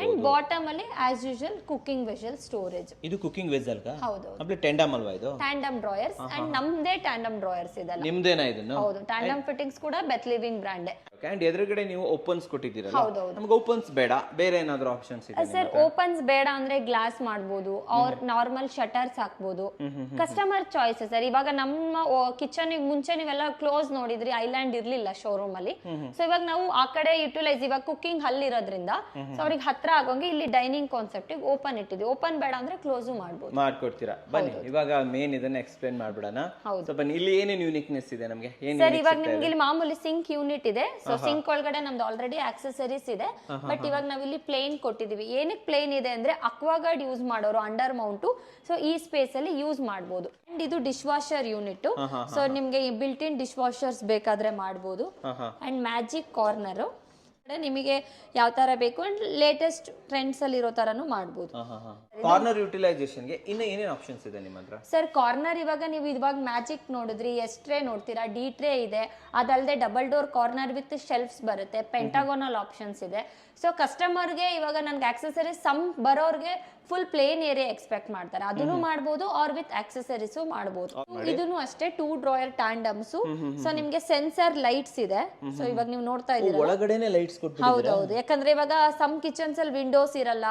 ಅಂಡ್ ಬಾಟಮ್ ಅಲ್ಲಿ as usual cooking vessel storage. ಇದು ಕುಕಿಂಗ್ ವೆಸಲ್ ಹೌದು, ಟ್ಯಾಂಡಮ್ ಅಲ್ವಾ ಇದು? Tandem drawers. ಅಂಡ್ ನಮ್ದೇ ಟ್ಯಾಂಡಮ್ ಡ್ರಾಯರ್ಸ್ ಇದೆಲ್ಲ. ನಿಮ್ದೇನಾ ಇದನ್ನು? ಹೌದು, ಟ್ಯಾಂಡಮ್ ಫಿಟ್ಟಿಂಗ್ಸ್ ಕೂಡ ಬೆತ್ ಲಿವಿಂಗ್ ಬ್ರ್ಯಾಂಡ್. ಅಂಡ್ ಎದುರುಗಡೆ ನೀವು ಓಪನ್ಸ್ ಕೊಟ್ಟಿದ್ದೀರಲ್ಲ, ನಮಗೆ ಓಪನ್ಸ್ ಬೇಡ, ಬೇರೆ ಏನಾದರೂ ಆಪ್ಷನ್ಸ್ ಇದೆ ಸರ್? ಓಪನ್ಸ್ ಬೇಡ ಅಂದ್ರೆ ಗ್ಲಾಸ್ ಮಾಡ್ಬೋದು, ಆರ್ ನಾರ್ಮಲ್ ಶಟರ್ಸ್ ಹಾಕ್ಬೋದು. Customer choice sir. ಇವಾಗ ನಮ್ಮ ಕಿಚನ್ ಮುಂಚೆ ನೀವೆಲ್ಲ ಕ್ಲೋಸ್ ನೋಡಿದ್ರಿ, ಐಲ್ಯಾಂಡ್ ಇರ್ಲಿಲ್ಲ ಶೋರೂಮ್ ಅಲ್ಲಿ. ಸೊ ಇವಾಗ ನಾವು ಆ ಕಡೆ ಯುಟಿಲೈಸ್, ಇವಾಗ ಕುಕಿಂಗ್ ಹಲ್ ಇರೋದ್ರಿಂದ ಸೊ ಅವ್ರಿಗೆ ಹತ್ರ ಆಗೋಂಗೆ ಇಲ್ಲಿ ಡೈನಿಂಗ್ ಕಾನ್ಸೆಪ್ಟ್ ಓಪನ್ ಇಟ್ಟಿದ್ವಿ. ಓಪನ್ ಬೇಡ ಅಂದ್ರೆ ಕ್ಲೋಸ್ ಮಾಡ್ಕೊಡ್ತೀರಾ. ಬನ್ನಿ ಇವಾಗ ಮೇನ್ ಇದನ್ನ ಎಕ್ಸ್ಪ್ಲೇನ್ ಮಾಡ್ಬಿಡೋಣ. ಸೊ ಬನ್ನಿ, ಇಲ್ಲಿ ಏನೇನು ಯೂನಿಕ್ನೆಸ್ ಇದೆ ನಮಗೆ? ಸರ್, ಇವಾಗ ನಿಮ್ಗೆ ಇಲ್ಲಿ ಮಾಮೂಲಿ ಸಿಂಕ್ ಯೂನಿಟ್ ಇದೆ. ಸೊ ಸಿಂಕ್ ಒಳಗಡೆ ನಮ್ದು ಆಲ್ರೆಡಿ ಆಕ್ಸೆಸರೀಸ್ ಇದೆ. ಬಟ್ ಇವಾಗ ನಾವ್ ಇಲ್ಲಿ ಪ್ಲೇನ್ ಕೊಟ್ಟಿದೀವಿ. ಏನಕ್ಕೆ ಪ್ಲೇನ್ ಇದೆ ಅಂದ್ರೆ ಅಕ್ವಾಗಾರ್ಡ್ ಯೂಸ್ ಮಾಡೋರು ಅಂಡರ್ ಮೌಂಟು ಸೊ ಈ ಸ್ಪೇಸ್ ಅಲ್ಲಿ ಯೂಸ್ ಮಾಡಬಹುದು. ಅಂಡ್ ಇದು ಡಿಶ್ ವಾಷರ್ ಯೂನಿಟ್. ಸೊ ನಿಮ್ಗೆ ಬಿಲ್ಟ್ ಇನ್ ಡಿಶ್ ವಾಷರ್ಸ್ ಬೇಕಾದ್ರೆ ಮಾಡಬಹುದು. ಅಂಡ್ ಮ್ಯಾಜಿಕ್ ಕಾರ್ನರ್ ನಿಮಗೆ ಯಾವ ತರ ಬೇಕು ಅಂಡ್ ಲೇಟೆಸ್ಟ್ ಟ್ರೆಂಡ್ಸ್ ಅಲ್ಲಿ ಇರೋ ತರನು ಮಾಡಬಹುದು. ಕಾರ್ನರ್ ಯುಟಿಲೈಸೇಷನ್ ಗೆ ಇನ್ನು ಏನೇನು ಆಪ್ಷನ್ಸ್ ಇದೆ ನಿಮ್ಮ ಹತ್ರ? ಸರ್, ಕಾರ್ನರ್ ಇವಾಗ ನೀವು ಇವಾಗ ಮ್ಯಾಜಿಕ್ ನೋಡಿದ್ರಿ, ಎಸ್ ಟ್ರೇ ನೋಡ್ತೀರಾ, ಡಿ ಟ್ರೇ ಇದೆ. ಅದಲ್ಲದೆ double door corner with shelves ಬರುತ್ತೆ. ಪೆಂಟಾಗೋನಲ್ ಆಪ್ಷನ್ಸ್ ಇದೆ. ಸೊ ಕಸ್ಟಮರ್ಗೆ ಇವಾಗ ನನ್ಗೆ ಆಕ್ಸೆಸರೀಸ್ ಬರೋರ್ಗೆ ಫುಲ್ ಪ್ಲೇನ್ ಏರಿಯಾ ಎಕ್ಸ್ಪೆಕ್ಟ್ ಮಾಡ್ತಾರೆ, ಅದನ್ನು ಮಾಡಬಹುದು. ಆರ್ ವಿತ್ ಆಕ್ಸೆಸರೀಸ್ ಮಾಡಬಹುದು. ಇದನ್ನು ಅಷ್ಟೇ 2 ಡ್ರಾಯರ್ ಟ್ಯಾಂಡಮ್ಸ್. ಸೊ ನಿಮ್ಗೆ ಸೆನ್ಸರ್ ಲೈಟ್ಸ್ ಇದೆ. ಸೊ ಇವಾಗ ನೀವು ನೋಡ್ತಾ ಇದ್ದೀರಾ, ಒಳಗಡೆನೆ ಲೈಟ್ಸ್ ಕೊಟ್ಟಿದ್ದೀರಾ? ಹೌದೌದು, ಯಾಕಂದ್ರೆ ಇವಾಗ ಸಮ್ ಕಿಚನ್ಸ್ ಅಲ್ಲಿ ವಿಂಡೋಸ್ ಇರಲ್ಲ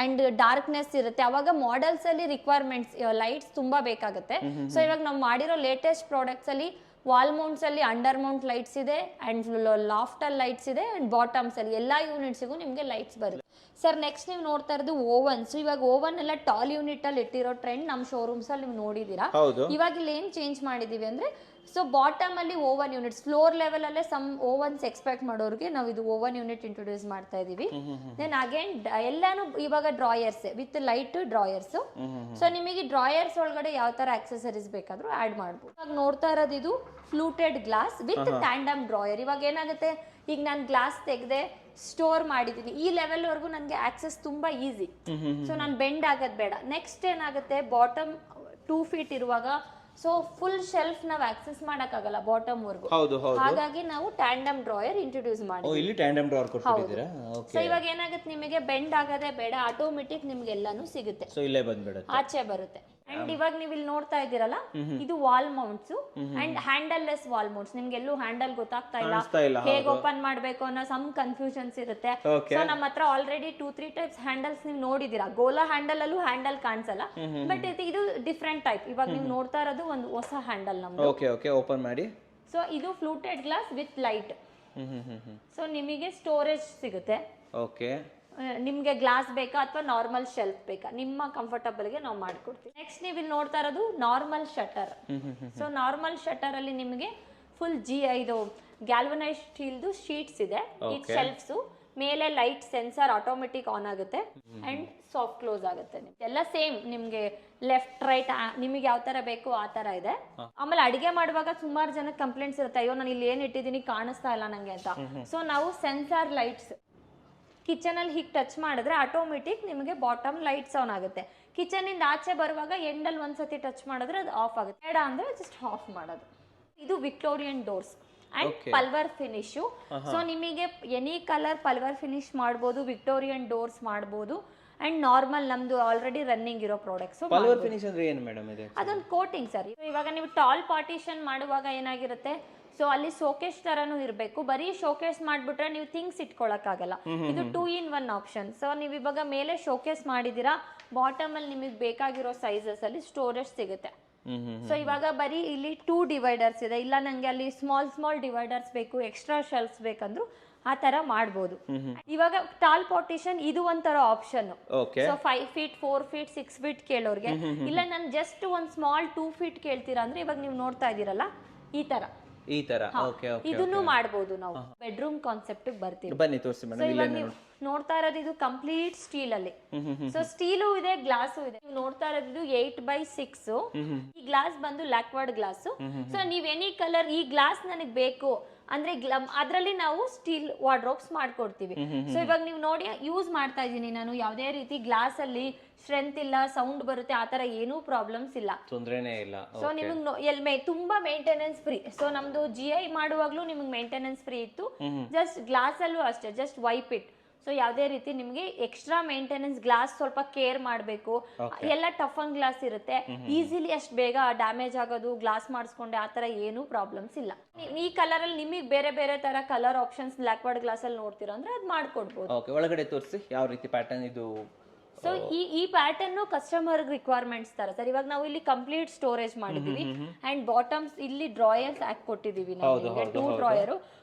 ಅಂಡ್ ಡಾರ್ಕ್ನೆಸ್ ಇರುತ್ತೆ. ಅವಾಗ ಮಾಡೆಲ್ಸ್ ಅಲ್ಲಿ ರಿಕ್ವೈರ್ಮೆಂಟ್ಸ್ ಲೈಟ್ಸ್ ತುಂಬಾ ಬೇಕಾಗುತ್ತೆ. ಸೊ ಇವಾಗ ನಾವು ಮಾಡಿರೋ ಲೇಟೆಸ್ಟ್ ಪ್ರಾಡಕ್ಟ್ಸ್ ಅಲ್ಲಿ ವಾಲ್ ಮೌಂಟ್ಸ್ ಅಲ್ಲಿ ಅಂಡರ್ ಮೌಂಟ್ ಲೈಟ್ಸ್ ಇದೆ ಅಂಡ್ ಲಾಫ್ಟರ್ ಲೈಟ್ಸ್ ಇದೆ ಅಂಡ್ ಬಾಟಮ್ಸ್ ಅಲ್ಲಿ ಎಲ್ಲಾ ಯೂನಿಟ್ಸ್ಗೂ ನಿಮ್ಗೆ ಲೈಟ್ಸ್ ಬರುತ್ತೆ. ಸರ್ ನೆಕ್ಸ್ಟ್ ನೀವು ನೋಡ್ತಾ ಇರೋದು ಓವನ್ಸ್. ಇವಾಗ ಓವನ್ ಎಲ್ಲ ಟಾಲ್ ಯೂನಿಟ್ ಅಲ್ಲಿ ಇಟ್ಟಿರೋ ಟ್ರೆಂಡ್ ನಮ್ಮ ಶೋರೂಮ್ಸ್ ಅಲ್ಲಿ ನೀವು ನೋಡಿದೀರಾ. ಇವಾಗ ಇಲ್ಲಿ ಏನ್ ಚೇಂಜ್ ಮಾಡಿದೀವಿ ಅಂದ್ರೆ ಸೊ ಬಾಟಮ್ ಅಲ್ಲಿ ಓವನ್ ಯೂನಿಟ್ಸ್, ಫ್ಲೋರ್ ಲೆವೆಲ್ ಅಲ್ಲೇ ಸಮ್ ಓವನ್ಸ್ ಎಕ್ಸ್ಪೆಕ್ಟ್ ಮಾಡೋರಿಗೆ ನಾವು ಇದು ಓವನ್ ಯೂನಿಟ್ ಇಂಟ್ರೊಡ್ಯೂಸ್ ಮಾಡ್ತಾ ಇದೀವಿ. ದೆನ್ ಅಗೇನ್ ಎಲ್ಲಾನು ಇವಾಗ drawers with light drawers. So ನಿಮಗೆ ಡ್ರಾಯರ್ಸ್ ಒಳಗಡೆ ಯಾವ ತರ ಆಕ್ಸೆಸರೀಸ್ ಬೇಕಾದ್ರೂ ಆಡ್ ಮಾಡ್ಬೋದು. ಇವಾಗ ನೋಡ್ತಾ ಇರೋದು ಇದು fluted glass with tandem drawer. ಇವಾಗ ಏನಾಗುತ್ತೆ, ಈಗ ನಾನು ಗ್ಲಾಸ್ ತೆಗೆದೆ ಸ್ಟೋರ್ ಮಾಡಿದೀನಿ, ಈ ಲೆವೆಲ್ ವರ್ಗು ನನಗೆ ಆಕ್ಸೆಸ್ ತುಂಬಾ ಈಸಿ. ಸೊ ನಾನು ಬೆಂಡ್ ಆಗೋದ್ ಬೇಡ. ನೆಕ್ಸ್ಟ್ ಏನಾಗುತ್ತೆ, ಬಾಟಮ್ 2 feet ಇರುವಾಗ ಸೊ ಫುಲ್ ಶೆಲ್ಫ್ ನಾವು ಆಕ್ಸೆಸ್ ಮಾಡಕ್ಕಾಗಲ್ಲ ಬಾಟಮ್ ವರ್ಗು. ಹಾಗಾಗಿ ನಾವು ಟ್ಯಾಂಡಮ್ ಡ್ರಾಯರ್ ಇಂಟ್ರೊಡ್ಯೂಸ್ ಮಾಡಿದ್ವಿ. ಇಲ್ಲಿ ಟ್ಯಾಂಡಮ್ ಡ್ರಾಯರ್ ಕೊಟ್ಟಿದ್ದೀರಾ. ಸೊ ಇವಾಗ ಏನಾಗುತ್ತೆ, ನಿಮಗೆ ಬೆಂಡ್ ಆಗೋದೇ ಬೇಡ, ಆಟೋಮೆಟಿಕ್ ನಿಮ್ಗೆ ಎಲ್ಲಾನು ಸಿಗುತ್ತೆ. ಸೊ ಇಲ್ಲೇ ಬಂದ್ಬಿಡುತ್ತೆ, ಆಚೆ ಬರುತ್ತೆ. ಅಂಡ್ ಇವಾಗ ನೀವು ಇಲ್ಲಿ ನೋಡ್ತಾ ಇದ್ದೀರಲ್ಲ, ಇದು wall mounts and handle less wall mounts. ನಿಮ್ಗೆ ಎಲ್ಲೂ ಹ್ಯಾಂಡಲ್ ಗೊತ್ತಾಗ್ತಾ ಇಲ್ಲ, ಹೇಗೆ ಓಪನ್ ಮಾಡ್ಬೇಕು ಅನ್ನೋ ಸಮ್ ಕನ್ಫ್ಯೂಷನ್ಸ್ ಇರುತ್ತೆ. ಸೊ ನಮ್ಮ ಹತ್ರ ಆಲ್ರೆಡಿ 2-3 ಟೈಪ್ಸ್ ಹ್ಯಾಂಡಲ್ಸ್ ನೀವು ನೋಡಿದೀರಾ. ಗೋಲಾ ಹ್ಯಾಂಡಲ್ ಅಲ್ಲೂ ಹ್ಯಾಂಡಲ್ ಕಾಣಿಸಲ್ಲ, ಬಟ್ ಇದು ಡಿಫ್ರೆಂಟ್ ಟೈಪ್. ಇವಾಗ ನೀವು ನೋಡ್ತಾ ಇರೋದು ಒಂದು ಹೊಸ ಹ್ಯಾಂಡಲ್ ನಮ್ದು. ಓಕೆ ಓಪನ್ ಮಾಡಿ. ಸೊ ಇದು fluted glass with light. So ನಿಮಗೆ ಸ್ಟೋರೇಜ್ ಸಿಗುತ್ತೆ. ಓಕೆ, ನಿಮ್ಗೆ ಗ್ಲಾಸ್ ಬೇಕಾ ಅಥವಾ ನಾರ್ಮಲ್ ಶೆಲ್ಫ್ ಬೇಕಾ, ನಿಮ್ಮ ಕಂಫರ್ಟಬಲ್ಗೆ ನಾವು ಮಾಡ್ಕೊಡ್ತೀವಿ. ನೆಕ್ಸ್ಟ್ ನೀವು ಇಲ್ಲಿ ನೋಡ್ತಾ ಇರೋದು normal shutter. So normal shutter ಅಲ್ಲಿ ನಿಮಗೆ ಫುಲ್ ಇದು ಗ್ಯಾಲ್ವನೈಸ್ ಸ್ಟೀಲ್ದು ಶೀಟ್ಸ್ ಇದೆ. ಈ ಶೆಲ್ಫ್ಸ್ ಮೇಲೆ ಲೈಟ್ ಸೆನ್ಸರ್ ಆಟೋಮೆಟಿಕ್ ಆನ್ ಆಗುತ್ತೆ ಅಂಡ್ ಸಾಫ್ಟ್ ಕ್ಲೋಸ್ ಆಗುತ್ತೆ. ಎಲ್ಲ ಸೇಮ್ ನಿಮ್ಗೆ ಲೆಫ್ಟ್ ರೈಟ್ ನಿಮಗೆ ಯಾವ ತರ ಬೇಕು ಆ ತರ ಇದೆ. ಆಮೇಲೆ ಅಡಿಗೆ ಮಾಡುವಾಗ ಸುಮಾರು ಜನ ಕಂಪ್ಲೇಂಟ್ಸ್ ಇರುತ್ತೆ, ಅಯ್ಯೋ ನಾನು ಇಲ್ಲಿ ಏನ್ ಇಟ್ಟಿದ್ದೀನಿ ಕಾಣಿಸ್ತಾ ಇಲ್ಲ ನಂಗೆ ಅಂತ. ಸೊ ನಾವು ಸೆನ್ಸಾರ್ ಲೈಟ್ಸ್ ಕಿಚನ್ ಅಲ್ಲಿ ಹೀಗೆ ಟಚ್ ಮಾಡಿದ್ರೆ ಆಟೋಮೆಟಿಕ್ ನಿಮಗೆ ಬಾಟಮ್ ಲೈಟ್ಸ್ ಆನ್ ಆಗುತ್ತೆ. ಕಿಚನ್ ಇಂದ ಆಚೆ ಬರುವಾಗ ಎಂಡಲ್ಲಿ ಒಂದ್ಸತಿ ಟಚ್ ಮಾಡಿದ್ರೆ ಅದು ಆಫ್ ಆಗುತ್ತೆ. ಬೇಡ ಅಂದ್ರೆ ಜಸ್ಟ್ ಆಫ್ ಮಾಡೋದು. ಇದು Victorian doors and pulver finish. So ನಿಮಗೆ ಎನಿ ಕಲರ್ ಪಲ್ವರ್ ಫಿನಿಶ್ ಮಾಡ್ಬೋದು, ವಿಕ್ಟೋರಿಯನ್ ಡೋರ್ಸ್ ಮಾಡ್ಬೋದು ಅಂಡ್ ನಾರ್ಮಲ್ ನಮ್ದು ಆಲ್ರೆಡಿ ರನ್ನಿಂಗ್ ಇರೋ ಪ್ರಾಡಕ್ಟ್ಸ್. ಪಲ್ವರ್ ಫಿನಿಶ್ ಅಂದ್ರೆ ಏನು ಮೇಡಮ್ ಇದು? ಅದೊಂದು ಕೋಟಿಂಗ್ ಸರ್. ಇವಾಗ ನೀವು ಟಾಲ್ ಪಾರ್ಟಿಷನ್ ಮಾಡುವಾಗ ಏನಾಗಿರುತ್ತೆ, ಸೊ ಅಲ್ಲಿ ಶೋಕೇಸ್ ತರನು ಇರಬೇಕು. ಬರೀ ಶೋಕೇಸ್ ಮಾಡ್ಬಿಟ್ರೆ ನೀವು ಥಿಂಗ್ಸ್ ಇಟ್ಕೊಳಕ್ಕಾಗಲ್ಲ. ಇದು 2-in-1 ಆಪ್ಷನ್. ಸೊ ನೀವು ಇವಾಗ ಮೇಲೆ ಶೋಕೇಸ್ ಮಾಡಿದೀರಾ, ಬಾಟಮ್ ಅಲ್ಲಿ ನಿಮಗೆ ಬೇಕಾಗಿರೋ ಸೈಜಸ್ ಅಲ್ಲಿ ಸ್ಟೋರೇಜ್ ಸಿಗುತ್ತೆ. ಸೊ ಇವಾಗ ಬರೀ ಇಲ್ಲಿ 2 ಡಿವೈಡರ್ಸ್ ಇದೆ, ಇಲ್ಲ ನಂಗೆ ಅಲ್ಲಿ ಸ್ಮಾಲ್ ಡಿವೈಡರ್ಸ್ ಬೇಕು, ಎಕ್ಸ್ಟ್ರಾ ಶೆಲ್ಫ್ಸ್ ಬೇಕಂದ್ರು ಆ ತರ ಮಾಡ್ಬೋದು. ಇವಾಗ ಟಾಲ್ ಪಾರ್ಟಿಷನ್ ಇದು ಒಂಥರ option. So 5 feet 4 feet 6 feet ಕೇಳೋರ್ಗೆ, ಇಲ್ಲ ನಾನು ಜಸ್ಟ್ ಒಂದ್ ಸ್ಮಾಲ್ 2 feet ಕೇಳ್ತೀರಾ ಅಂದ್ರೆ ಇವಾಗ ನೀವು ನೋಡ್ತಾ ಇದೀರಲ್ಲ ಈ ತರ ಇದನ್ನು ಮಾಡಬಹುದು. ನಾವು ಬೆಡ್ರೂಮ್ ಕಾನ್ಸೆಪ್ಟ್ ಬರ್ತೀವಿ, ಬನ್ನಿ ತೋರಿಸಿ ಮೇಡಮ್. ಇವಾಗ ನೀವು ನೋಡ್ತಾ ಇರೋದು ಇದು ಕಂಪ್ಲೀಟ್ ಸ್ಟೀಲ್ ಅಲ್ಲಿ. ಸೊ ಸ್ಟೀಲು ಇದೆ, ಗ್ಲಾಸು ಇದೆ. ನೀವು ನೋಡ್ತಾ ಇರೋದು ಇದು 8x6. ಈ ಗ್ಲಾಸ್ ಬಂದು ಲ್ಯಾಕ್ವರ್ಡ್ ಗ್ಲಾಸ್. ಸೊ ನೀವ್ ಎನಿ ಕಲರ್ ಈ ಗ್ಲಾಸ್ ನನಗೆ ಬೇಕು ಅಂದ್ರೆ ಅದ್ರಲ್ಲಿ ನಾವು ಸ್ಟೀಲ್ ವಾರ್ಡ್ರೋಬ್ಸ್ ಮಾಡ್ಕೊಡ್ತೀವಿ. ಸೊ ಇವಾಗ ನೀವು ನೋಡಿ ಯೂಸ್ ಮಾಡ್ತಾ ಇದ್ದೀನಿ ನಾನು, ಯಾವುದೇ ರೀತಿ ಗ್ಲಾಸ್ ಅಲ್ಲಿ ಸ್ಟ್ರೆಂತ್ ಇಲ್ಲ, ಸೌಂಡ್ ಬರುತ್ತೆ, ಆತರ ಏನೂ ಪ್ರಾಬ್ಲಮ್ಸ್ ಇಲ್ಲ, ತೊಂದರೆನೇ ಇಲ್ಲ. ಸೊ ನಿಮಗೆ ತುಂಬಾ ಮೇಂಟೆನೆನ್ಸ್ ಫ್ರೀ. ಸೊ ನಮ್ದು GI ಮಾಡುವಾಗ್ಲೂ ನಿಮಗೆ ಮೇಂಟೆನೆನ್ಸ್ ಫ್ರೀ ಇತ್ತು. ಜಸ್ಟ್ ಗ್ಲಾಸ್ ಅಲ್ಲೂ ಅಷ್ಟೇ, ಜಸ್ಟ್ ವೈಪ್ ಇಟ್. ಸೊ ಯಾವುದೇ ರೀತಿ ನಿಮಗೆ ಎಕ್ಸ್ಟ್ರಾ ಮೇಂಟೆನೆನ್ಸ್, ಗ್ಲಾಸ್ ಸ್ವಲ್ಪ ಕೇರ್ ಮಾಡಬೇಕು, ಎಲ್ಲ ಟಫನ್ ಗ್ಲಾಸ್ ಇರುತ್ತೆ, ಈಸಿಲಿ ಅಷ್ಟು ಬೇಗ ಡ್ಯಾಮೇಜ್ ಆಗೋದು, ಗ್ಲಾಸ್ ಮಾಡಿಸ್ಕೊಂಡೆ ಆ ತರ ಏನೂ ಪ್ರಾಬ್ಲಮ್ಸ್ ಇಲ್ಲ. ಈ ಕಲರ್ ಅಲ್ಲಿ ನಿಮಗೆ ಬೇರೆ ಬೇರೆ ತರ ಕಲರ್ ಆಪ್ಷನ್ಸ್ ಲ್ಯಾಕ್ವರ್ಡ್ ಗ್ಲಾಸ್ ಅಲ್ಲಿ ನೋಡ್ತೀರಾ ಅಂದ್ರೆ ಅದು ಮಾಡ್ಕೊಡ್ಬೋದು. ಒಳಗಡೆ ತೋರಿಸಿ ಯಾವ ರೀತಿ ಪ್ಯಾಟರ್ನ್ ಇದು. ಸೊ ಈ ಪ್ಯಾಟರ್ನ್ ಕಸ್ಟಮರ್ ರಿಕ್ವೈರ್ಮೆಂಟ್ಸ್ ತರ ಸರ್. ಇವಾಗ ನಾವು ಇಲ್ಲಿ ಕಂಪ್ಲೀಟ್ ಸ್ಟೋರೇಜ್ ಮಾಡಿದೀವಿ ಅಂಡ್ ಬಾಟಮ್ಸ್ ಇಲ್ಲಿ ಡ್ರಾಯರ್ಸ್ ಹಾಕಿ ಕೊಟ್ಟಿದೀವಿ ನಾವು. 2 ಡ್ರಾಯರ್,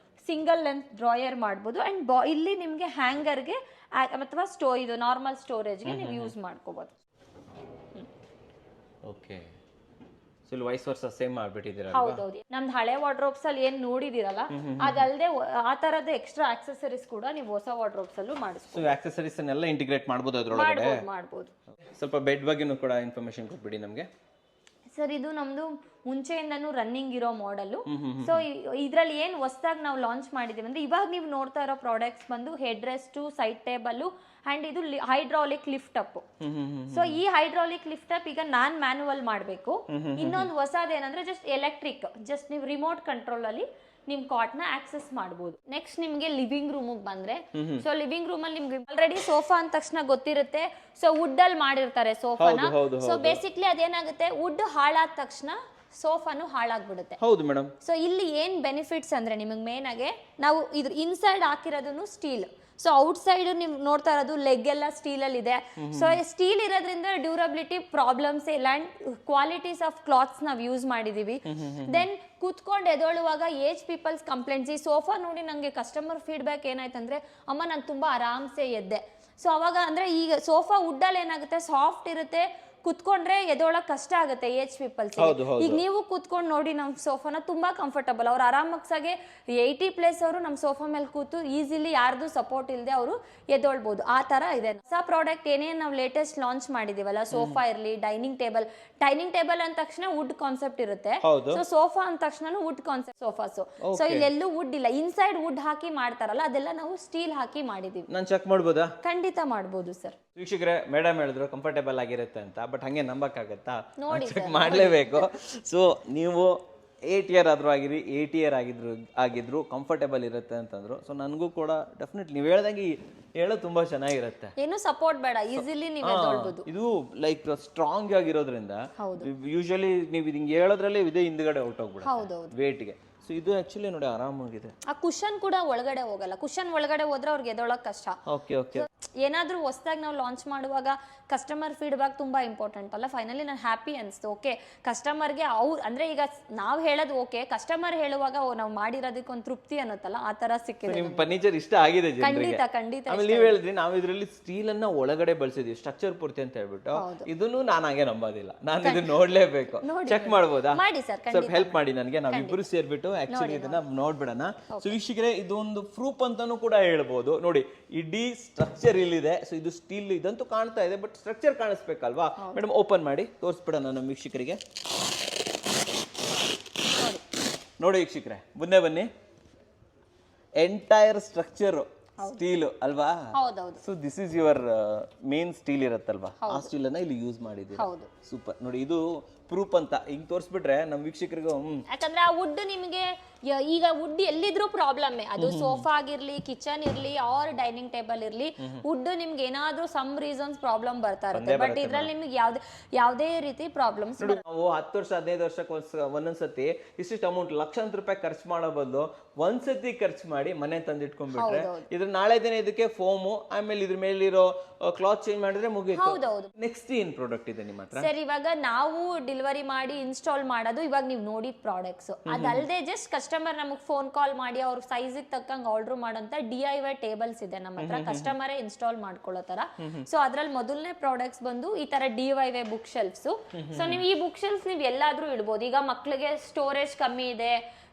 ಸಿಂಗಲ್ ಲೆಂತ್ ಡ್ರಾಯರ್ ಮಾಡ್ಬೋದು ಅಂಡ್ ಇಲ್ಲಿ ನಿಮಗೆ ಹ್ಯಾಂಗರ್ಗೆ ಅಥವಾ ಇದು ನಾರ್ಮಲ್ ಸ್ಟೋರೇಜ್ಗೆ ನೀವು ಯೂಸ್ ಮಾಡ್ಕೋಬಹುದು. ಓಕೆ, ಸೊ ಇಲ್ಲಿ ವೈಸ್ ವರ್ಸಾ ಸೇಮ್ ಮಾಡ್ಬಿಟ್ಟಿದ್ದೀರಾ? ಹೌದೌದು. ನಮ್ದು ಹಳೆ ವಾರ್ಡ್ರೋಬ್ಸ್ ಅಲ್ಲಿ ಏನ್ ನೋಡಿದಿರಲ್ಲ ಅದಲ್ಲದೆ ಆ ತರದ ಎಕ್ಸ್ಟ್ರಾ ಆಕ್ಸೆಸರೀಸ್ ಕೂಡ ನೀವು ಹೊಸ ವಾರ್ಡ್ರೋಬ್ಸ್ ಅಲ್ಲೂ ಮಾಡಿಸ್ಬೋದು. ಸೊ ಆಕ್ಸೆಸರೀಸ್ ಅನ್ನೆಲ್ಲ ಇಂಟಿಗ್ರೇಟ್ ಮಾಡ್ಬೋದು ಅದರೊಳಗಡೆ. ಮಾಡ್ಬೋದು. ಸ್ವಲ್ಪ ಬೆಡ್ ಬಗ್ಗೆನೂ ಕೂಡ ಇನ್ಫಾರ್ಮೇಶನ್ ಕೊಟ್ಬಿಡಿ ನಮಗೆ. ಸರ್ ಇದು ನಮ್ದು ಮುಂಚೆಯಿಂದನೂ ರನ್ನಿಂಗ್ ಇರೋ ಮಾಡೆಲ್. ಸೊ ಇದ್ರಲ್ಲಿ ಏನ್ ಹೊಸದಾಗಿ ನಾವು ಲಾಂಚ್ ಮಾಡಿದೀವಿ ಅಂದ್ರೆ ಇವಾಗ ನೀವು ನೋಡ್ತಾ ಇರೋ ಪ್ರಾಡಕ್ಟ್ಸ್ ಬಂದು head rest, side table and ಇದು ಹೈಡ್ರಾಲಿಕ್ ಲಿಫ್ಟ್ ಅಪ್. ಸೊ ಈ ಹೈಡ್ರಾಲಿಕ್ ಲಿಫ್ಟ್ ಅಪ್ ಈಗ ನಾನ್ ಮ್ಯಾನುವಲ್ ಮಾಡಬೇಕು. ಇನ್ನೊಂದು ಹೊಸದೇನಂದ್ರೆ ಜಸ್ಟ್ ಎಲೆಕ್ಟ್ರಿಕ್, ಜಸ್ಟ್ ನೀವು ರಿಮೋಟ್ ಕಂಟ್ರೋಲ್ ಅಲ್ಲಿ ನಿಮ್ ಕಾಟ್ ನ ಆಕ್ಸೆಸ್ ಮಾಡಬಹುದು. ನೆಕ್ಸ್ಟ್ ನಿಮ್ಗೆ ಲಿವಿಂಗ್ ರೂಮ್ ಬಂದ್ರೆ, ಸೊ ಲಿವಿಂಗ್ ರೂಮ್ ಅಲ್ಲಿ ನಿಮ್ಗೆ ಆಲ್ರೆಡಿ ಸೋಫಾ ಅಂದ ತಕ್ಷಣ ಗೊತ್ತಿರುತ್ತೆ. ಸೊ ವುಡ್ ಅಲ್ಲಿ ಮಾಡಿರ್ತಾರೆ ಸೋಫಾನ. ಸೊ ಬೇಸಿಕ್ಲಿ ಅದೇನಾಗುತ್ತೆ, ವುಡ್ ಹಾಳಾದ ತಕ್ಷಣ ಸೋಫಾನು ಹಾಳಾಗ್ಬಿಡುತ್ತೆ. ಹೌದು ಮೇಡಮ್. ಸೊ ಇಲ್ಲಿ ಏನ್ ಬೆನಿಫಿಟ್ಸ್ ಅಂದ್ರೆ ನಿಮಗೆ ಮೇನ್ ಆಗಿ ನಾವು ಇದ್ರ ಇನ್ಸೈಡ್ ಹಾಕಿರೋದನ್ನು ಸ್ಟೀಲ್. ಸೊ ಔಟ್ ಸೈಡ್ ನೀವು ನೋಡ್ತಾ ಇರೋದು ಲೆಗ್ ಎಲ್ಲ ಸ್ಟೀಲ್ ಅಲ್ಲಿ ಇದೆ. ಸೊ ಸ್ಟೀಲ್ ಇರೋದ್ರಿಂದ ಡ್ಯೂರಬಿಲಿಟಿ ಪ್ರಾಬ್ಲಮ್ಸ್ ಇಲ್ಲ ಅಂಡ್ ಕ್ವಾಲಿಟೀಸ್ ಆಫ್ ಕ್ಲಾತ್ಸ್ ನಾವು ಯೂಸ್ ಮಾಡಿದೀವಿ. ದೆನ್ ಕೂತ್ಕೊಂಡು ಎದೊಳುವಾಗ ಏಜ್ ಪೀಪಲ್ಸ್ ಕಂಪ್ಲೇಂಟ್ಸ್, ಈ ಸೋಫಾ ನೋಡಿ ನಂಗೆ ಕಸ್ಟಮರ್ ಫೀಡ್ಬ್ಯಾಕ್ ಏನಾಯ್ತಂದ್ರೆ, ಅಮ್ಮ ನಾನು ತುಂಬಾ ಆರಾಮ್ಸೆ ಎದ್ದೆ, ಸೊ ಅವಾಗ ಅಂದ್ರೆ ಈಗ ಸೋಫಾ ವುಡ್ಡಲ್ಲಿ ಏನಾಗುತ್ತೆ, ಸಾಫ್ಟ್ ಇರುತ್ತೆ, ಕುತ್ಕೊಂಡ್ರೆ ಎದೊಳಕ್ ಕಷ್ಟ ಆಗುತ್ತೆ ಏಜ್ ಪೀಪಲ್ಸ್. ಈಗ ನೀವು ಕುತ್ಕೊಂಡು ನೋಡಿ ನಮ್ ಸೋಫಾನ ತುಂಬಾ ಕಂಫರ್ಟಬಲ್, ಅವ್ರು ಆರಾಮಾಗಿ 80+ ಅವರು ನಮ್ ಸೋಫಾ ಮೇಲೆ ಕೂತು ಈಸಿಲಿ ಯಾರ್ದು ಸಪೋರ್ಟ್ ಇಲ್ಲದೆ ಅವರು ಎದೊಳ್ಬಹುದು, ಆ ತರ ಇದೆ. ಹೊಸ ಪ್ರಾಡಕ್ಟ್ ಏನೇನ್ ನಾವು ಲೇಟೆಸ್ಟ್ ಲಾಂಚ್ ಮಾಡಿದೀವಲ್ಲ, ಸೋಫಾ ಇರ್ಲಿ, ಡೈನಿಂಗ್ ಟೇಬಲ್ ಅಂದ ತಕ್ಷಣ ವುಡ್ ಕಾನ್ಸೆಪ್ಟ್ ಇರುತ್ತೆ. ಸೊ ಸೋಫಾ ಅಂದ ತಕ್ಷಣ ವುಡ್ ಕಾನ್ಸೆಪ್ಟ್ ಸೋಫಾಸ್. ಸೊ ಇಲ್ಲೆಲ್ಲೂ ವುಡ್ ಇಲ್ಲ, ಇನ್ಸೈಡ್ ವುಡ್ ಹಾಕಿ ಮಾಡ್ತಾರಲ್ಲ ಅದೆಲ್ಲ ನಾವು ಸ್ಟೀಲ್ ಹಾಕಿ ಮಾಡಿದೀವಿ. ನಾನು ಚೆಕ್ ಮಾಡ್ಬೋದಾ? ಖಂಡಿತ ಮಾಡ್ಬೋದು ಸರ್. ವೀಕ್ಷಕರೇ, ಮೇಡಮ್ ಹೇಳಿದ್ರು ಕಂಫರ್ಟೇಬಲ್ ಆಗಿರುತ್ತೆ ಅಂತ, ಬಟ್ ಹಂಗೆ ನಂಬಕ್ಕಾಗತ್ತಾ? ಚೆಕ್ ಮಾಡಲೇಬೇಕು. ಸೊ ನೀವು 8 ಇಯರ್ ಆದ್ರೂ ಆಗಿರಿ, 8 ಇಯರ್ ಆಗಿದ್ರು ಕಂಫರ್ಟೇಬಲ್ ಇರುತ್ತೆ ಅಂತಂದ್ರು. ಸೊ ನನಗೂ ಕೂಡ ಡೆಫಿನೆಟ್ಲಿ ನೀವು ಹೇಳ್ದಂಗೆ ಹೇಳೋದು ತುಂಬಾ ಚೆನ್ನಾಗಿರುತ್ತೆ. ಏನು ಸಪೋರ್ಟ್ ಬೇಡ, ಈಸಿಲಿ ನೀವು ಎದ್ದೊಳ್ಬೋದು. ಇದು ಲೈಕ್ ಸ್ಟ್ರಾಂಗ್ ಆಗಿರೋದ್ರಿಂದ ಯೂಶಲಿ ನೀವು ಹಿಂಗೆ ಹೇಳೋದ್ರಲ್ಲೇ ಇದೆ ಹಿಂದ್ಗಡೆ ಔಟ್ ಹೋಗ್ಬಿಡುತ್ತೆ ವೇಟ್ಗೆ. ಸೊ ಇದು ಆಕ್ಚುಲಿ ನೋಡಿ ಆರಾಮಾಗಿದೆ. ಆ ಕುಶನ್ ಕೂಡ ಒಳಗಡೆ ಹೋಗಲ್ಲ, ಕುಶನ್ ಒಳಗಡೆ ಹೋದ್ರೆ ಅವ್ರಿಗೆ ಎದೊಳಕ್ ಕಷ್ಟ. ಏನಾದ್ರೂ ಹೊಸದಾಗಿ ನಾವು ಲಾಂಚ್ ಮಾಡುವಾಗ ಕಸ್ಟಮರ್ ಫೀಡ್ಬ್ಯಾಕ್ ತುಂಬಾ ಇಂಪಾರ್ಟೆಂಟ್ ಅಲ್ಲ. ಫೈನಲಿ ನಾನು ಹ್ಯಾಪಿ ಅನ್ಸ್ತು. ಓಕೆ, ಕಸ್ಟಮರ್ಗೆ ಅವ್ರು ಅಂದ್ರೆ ಈಗ ನಾವು ಹೇಳೋದು ಓಕೆ, ಕಸ್ಟಮರ್ ಹೇಳುವಾಗ ನಾವು ಮಾಡಿರೋದಕ್ಕೆ ಒಂದು ತೃಪ್ತಿ ಅನ್ನತ್ತಲ್ಲ, ಆ ತರ ಸಿಕ್ಕಿದೆ. ನಿಮ್ ಫರ್ನಿಚರ್ ಇಷ್ಟ ಆಗಿದೆ ಖಂಡಿತ ಖಂಡಿತ. ಆಮೇಲೆ ನೀವು ಹೇಳಿದ್ರಿ ನಾವು ಇದರಲ್ಲಿ ಸ್ಟೀಲ್ ಅನ್ನ ಒಳಗಡೆ ಬಳಸಿದೀವಿ, ಸ್ಟ್ರಕ್ಚರ್ ಪೂರ್ತಿ ಅಂತ ಹೇಳ್ಬಿಟ್ಟು. ಇದನ್ನು ನಾನು ಹಾಗೆ ನಂಬೋದಿಲ್ಲ, ನಾನು ಇದನ್ನ ನೋಡ್ಲೇಬೇಕು. ಚೆಕ್ ಮಾಡ್ಬೋದಾ? ಮಾಡಿ ಸರ್, ಸ್ವಲ್ಪ ಹೆಲ್ಪ್ ಮಾಡಿ ನನಗೆ, ನಾವಿಬ್ರು ಸೇರ್ಬಿಟ್ಟು ಆಕ್ಚುಲಿ ಇದನ್ನ ನೋಡ್ಬಿಡೋಣ. ಸೊ ವೀಕ್ಷಕರೇ, ಇದೊಂದು ಪ್ರೂಫ್ ಅಂತಾನು ಕೂಡ ಹೇಳ್ಬೋದು. ನೋಡಿ, ಇಡೀ ಸ್ಟ್ರಕ್ಚರ್ ಇಲ್ಲಿದೆ. ಸೊ ಇದು ಸ್ಟೀಲ್ ಇದಂತೂ ಕಾಣ್ತಾ ಇದೆ, ಬಟ್ ಸ್ಟ್ರಕ್ಚರ್ ಕಾಣಿಸ್ಬೇಕಲ್ವಾ ಮೇಡಮ್? ಓಪನ್ ಮಾಡಿ ತೋರಿಸ್ಬಿಡೋಣ ನಮ್ಮ ವೀಕ್ಷಕರಿಗೆ. ನೋಡಿ ವೀಕ್ಷಕರೇ, ಮುಂದೆ ಬನ್ನಿ. ಎಂಟೈರ್ ಸ್ಟ್ರಕ್ಚರ್ ಸ್ಟೀಲ್ ಅಲ್ವಾ? So this is your main steel ಇರತ್ತಲ್ವಾ, ಆ ಸ್ಟೀಲ್ ಅನ್ನ ಇಲ್ಲಿ ಯೂಸ್ ಮಾಡಿದ್ದೀವಿ. ಸೂಪರ್. ನೋಡಿ, ಇದು ಪ್ರೂಫ್ ಅಂತ ಹಿಂಗ್ ತೋರಿಸ್ಬಿಟ್ರೆ ನಮ್ಮ ವೀಕ್ಷಕರಿಗೂ ಯಾಕಂದ್ರೆ ಆ ವುಡ್ ನಿಮಗೆ ಈಗ ವುಡ್ ಎಲ್ಲಿದ್ರು ಪ್ರಾಬ್ಲಮ್, ಅದು ಸೋಫಾ ಆಗಿರ್ಲಿ, ಕಿಚನ್ ಇರ್ಲಿ, ಆರ್ ಡೈನಿಂಗ್ ಟೇಬಲ್ ಇರ್ಲಿ, ವುಡ್ ನಿಮ್ಗೆ ಏನಾದ್ರೂ ಸಮ್ ರೀಸನ್ಸ್ ಪ್ರಾಬ್ಲಮ್ ಬರ್ತಾ ಇರುತ್ತೆ. ಬಟ್ ಇದ್ರಲ್ಲಿ ನಿಮ್ಗೆ ಯಾವ್ದೇ ರೀತಿ ಪ್ರಾಬ್ಲಮ್ಸ್. ನಾವು 10 ವರ್ಷ 15 ವರ್ಷಕ್ಕೆ ಒಂದೊಂದ್ಸತಿ ಇಷ್ಟಿಷ್ಟು ಅಮೌಂಟ್ ಲಕ್ಷಾಂತರ ರೂಪಾಯಿ ಖರ್ಚು ಮಾಡೋ ಬದಲು ಒಂದ್ಸತಿ ಖರ್ಚು ಮಾಡಿ ಮನೆ ತಂದಿಟ್ಕೊಂಡ್ಬಿಟ್ರೆ, ಇದ್ರ ನಾಳೆ ದಿನ ಇದಕ್ಕೆ ಫೋಮು, ಆಮೇಲೆ ಇದ್ರ ಮೇಲಿರೋ ಕ್ಲಾತ್ ಚೇಂಜ್ ಮಾಡಿದ್ರೆ ಮುಗಿಯಿತು. ನೆಕ್ಸ್ಟ್ ಏನ್ ಪ್ರಾಡಕ್ಟ್ ಇದೆ ನಿಮ್ಮ ಹತ್ರ? ಸರ್, ಇವಾಗ ನಾವು ಡೆಲಿವರಿ ಮಾಡಿ ಇನ್ಸ್ಟಾಲ್ ಮಾಡೋದು ಇವಾಗ ನೀವು ನೋಡಿದ ಪ್ರಾಡಕ್ಟ್ಸ್. ಅದಲ್ಲದೆ ಜಸ್ಟ್ ಕಸ್ಟಮರ್ ನಮಗೆ ಫೋನ್ ಕಾಲ್ ಮಾಡಿ ಅವ್ರ ಸೈಜಿಗೆ ತಕ್ಕಂಗೆ ಆರ್ಡರ್ ಮಾಡೋಂತ DIY ಟೇಬಲ್ಸ್ ಇದೆ ನಮ್ಮ ಹತ್ರ, ಕಸ್ಟಮರೇ ಇನ್ಸ್ಟಾಲ್ ಮಾಡ್ಕೊಳ್ಳೋ ತರ. ಸೊ ಅದ್ರಲ್ಲಿ ಮೊದಲನೇ ಪ್ರಾಡಕ್ಟ್ಸ್ ಬಂದು ಈ ತರ DIY ಬುಕ್ ಶೆಲ್ಫ್ಸ್. ಸೊ ನೀವು ಈ ಬುಕ್ ಶೆಲ್ಫ್ಸ್ ನೀವು ಎಲ್ಲಾದ್ರೂ ಇಡ್ಬೋದು. ಈಗ ಮಕ್ಳಿಗೆ ಸ್ಟೋರೇಜ್ ಕಮ್ಮಿ ಇದೆ,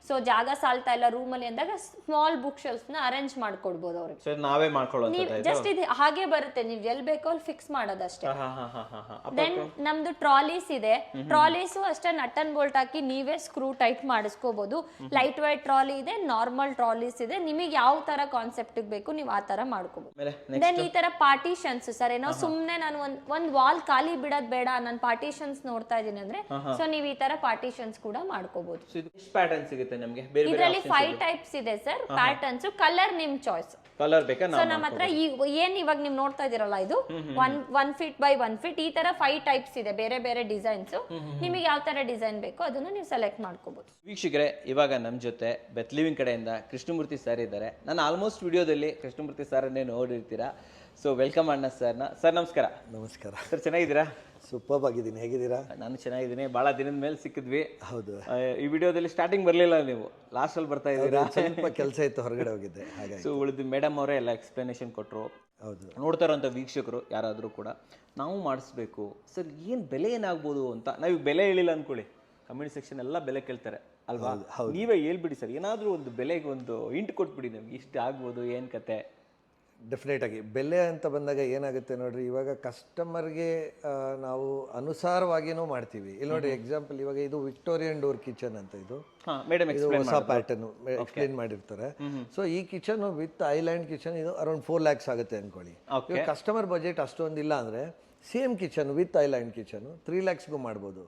ಸೊ ಜಾಗ ಸಾಲ್ತಾ ಇಲ್ಲ ರೂಮಲ್ಲಿ ಅಂದಾಗ ಸ್ಮಾಲ್ ಬುಕ್ ಶೆಲ್ಫ್ ನ ಅರೇಂಜ್ ಮಾಡ್ಕೊಡ್ಬೋದು ಅವ್ರಿಗೆ. ನಾವೇ ಮಾಡ್ಕೊಳ್ಳೋದು, ಜಸ್ಟ್ ಇದು ಹಾಗೆ ಬರುತ್ತೆ, ನೀವು ಎಲ್ಲಿ ಬೇಕೋ ಅಲ್ಲಿ ಫಿಕ್ಸ್ ಮಾಡೋದಷ್ಟೇ. ದೆನ್ ನಮ್ದು ಟ್ರಾಲೀಸ್ ಇದೆ. ಟ್ರಾಲೀಸು ಅಷ್ಟೇ ನಟ್ ಅಂಡ್ ಬೋಲ್ಟ್ ಹಾಕಿ ನೀವೇ ಸ್ಕ್ರೂ ಟೈಟ್ ಮಾಡಿಸ್ಕೋಬಹುದು. ಲೈಟ್ ವೈಟ್ ಟ್ರಾಲಿ ಇದೆ, ನಾರ್ಮಲ್ ಟ್ರಾಲೀಸ್ ಇದೆ, ನಿಮಗೆ ಯಾವ ತರ ಕಾನ್ಸೆಪ್ಟ್ ಬೇಕು ನೀವು ಆ ತರ ಮಾಡ್ಕೋಬಹುದು. ದೆನ್ ಈ ತರ ಪಾರ್ಟಿಷನ್ಸ್ ಸರ್, ಏನೋ ಸುಮ್ನೆ ನಾನು ಒಂದ್ ವಾಲ್ ಖಾಲಿ ಬಿಡೋದ್ ಬೇಡ, ನಾನು ಪಾರ್ಟಿಷನ್ಸ್ ನೋಡ್ತಾ ಇದೀನಿ ಅಂದ್ರೆ ಸೊ ನೀವು ಈ ತರ ಪಾರ್ಟಿಷನ್ಸ್ ಕೂಡ ಮಾಡ್ಕೋಬಹುದು. ಪ್ಯಾಟರ್ನ್ ಸಿಗುತ್ತೆ ನಮಗೆ. ಇದರಲ್ಲಿ 5 ಟೈಪ್ಸ್ ಇದೆ ಸರ್ ಪ್ಯಾಟರ್ನ್ಸ್. ಕಲರ್ ನಿಮ್ ಚಾಯ್ಸ್. ಕಲರ್ ಬೇಕಾ? ಸೊ ನಮ್ಮ ಹತ್ರ ಏನ್ ಇವಾಗ ನೀವು ನೋಡ್ತಾ ಇದೀರಲ್ಲ, ಇದು 1 ಫೀಟ್ ಬೈ 1 ಫೀಟ್, ಈ ತರ 5 ಟೈಪ್ಸ್ ಇದೆ, ಬೇರೆ ಬೇರೆ ಡಿಸೈನ್ಸ್. ನಿಮಗೆ ಯಾವ ತರ ಡಿಸೈನ್ ಬೇಕೋ ಅದನ್ನ ನೀವು ಸೆಲೆಕ್ಟ್ ಮಾಡ್ಕೋಬಹುದು. ವೀಕ್ಷಕರೇ, ಇವಾಗ ನಮ್ಮ ಜೊತೆ ಬೆತ್ ಲಿವಿಂಗ್ ಕಡೆಯಿಂದ ಕೃಷ್ಣಮೂರ್ತಿ ಸರ್ ಇದ್ದಾರೆ. ನಾನು ಆಲ್ಮೋಸ್ಟ್ ವಿಡಿಯೋದಲ್ಲಿ ಕೃಷ್ಣಮೂರ್ತಿ ಸರ್ ಅನ್ನೇ ನೋಡಿರ್ತೀರಾ. ಸೊ ವೆಲ್ಕಮ್ ಅಣ್ಣ ಸರ್ನ. ಸರ್ ನಮಸ್ಕಾರ. ನಮಸ್ಕಾರ ಸರ್, ಚೆನ್ನಾಗಿದ್ದೀರಾ? ಸೂಪರ್ ಆಗಿದ್ದೀನಿ, ಹೇಗಿದ್ದೀರಾ? ನಾನು ಚೆನ್ನಾಗಿದ್ದೀನಿ. ಭಾಳ ದಿನದ ಮೇಲೆ ಸಿಕ್ಕಿದ್ವಿ. ಹೌದು, ಈ ವಿಡಿಯೋದಲ್ಲಿ ಸ್ಟಾರ್ಟಿಂಗ್ ಬರಲಿಲ್ಲ, ನೀವು ಲಾಸ್ಟಲ್ಲಿ ಬರ್ತಾ ಇದ್ದೀರಾ. ಸ್ವಲ್ಪ ಕೆಲಸ ಇತ್ತು, ಹೊರಗಡೆ ಹೋಗಿದ್ದೆ, ಹಾಗಾಗಿ. ಸೊ ಉಳಿದು ಮೇಡಮ್ ಅವರೇ ಎಲ್ಲ ಎಕ್ಸ್ಪ್ಲನೇಷನ್ ಕೊಟ್ಟರು. ಹೌದು, ನೋಡ್ತಾ ಇರೋಂಥ ವೀಕ್ಷಕರು ಯಾರಾದರೂ ಕೂಡ ನಾವು ಮಾಡಿಸ್ಬೇಕು ಸರ್, ಏನು ಬೆಲೆ ಏನಾಗ್ಬೋದು ಅಂತ. ನಾವು ಬೆಲೆ ಹೇಳಿಲ್ಲ ಅಂದ್ಕೊಳ್ಳಿ, ಕಮೆಂಟ್ ಸೆಕ್ಷನ್ ಎಲ್ಲ ಬೆಲೆ ಕೇಳ್ತಾರೆ ಅಲ್ವಾ? ನೀವೇ ಹೇಳ್ಬಿಡಿ ಸರ್, ಏನಾದರೂ ಒಂದು ಬೆಲೆಗೆ ಒಂದು ಹಿಂಟ್ ಕೊಟ್ಬಿಡಿ ನಮ್ಗೆ, ಇಷ್ಟು ಆಗ್ಬೋದು, ಏನು ಕತೆ. ಡೆಫಿನೆಟ್ ಆಗಿ ಬೆಲೆ ಅಂತ ಬಂದಾಗ ಏನಾಗುತ್ತೆ ನೋಡ್ರಿ, ಇವಾಗ ಕಸ್ಟಮರ್ಗೆ ನಾವು ಅನುಸಾರವಾಗಿನೂ ಮಾಡ್ತೀವಿ. ಇಲ್ಲಿ ನೋಡಿ ಎಕ್ಸಾಂಪಲ್, ಇವಾಗ ಇದು ವಿಕ್ಟೋರಿಯನ್ ಡೋರ್ ಕಿಚನ್ ಅಂತ, ಇದು ಹೊಸ ಪ್ಯಾಟರ್ನ್ ಎಕ್ಸ್ಪ್ಲೇನ್ ಮಾಡಿರ್ತಾರೆ. ಸೊ ಈ ಕಿಚನ್ ವಿತ್ ಐಲ್ಯಾಂಡ್ ಕಿಚನ್ ಇದು ಅರೌಂಡ್ 4 lakhs ಆಗುತ್ತೆ ಅನ್ಕೊಳ್ಳಿ. ಕಸ್ಟಮರ್ ಬಜೆಟ್ ಅಷ್ಟೊಂದಿಲ್ಲ ಅಂದ್ರೆ same kitchen with island kitchen 3 lakhsಗೂ ಮಾಡ್ಬೋದು.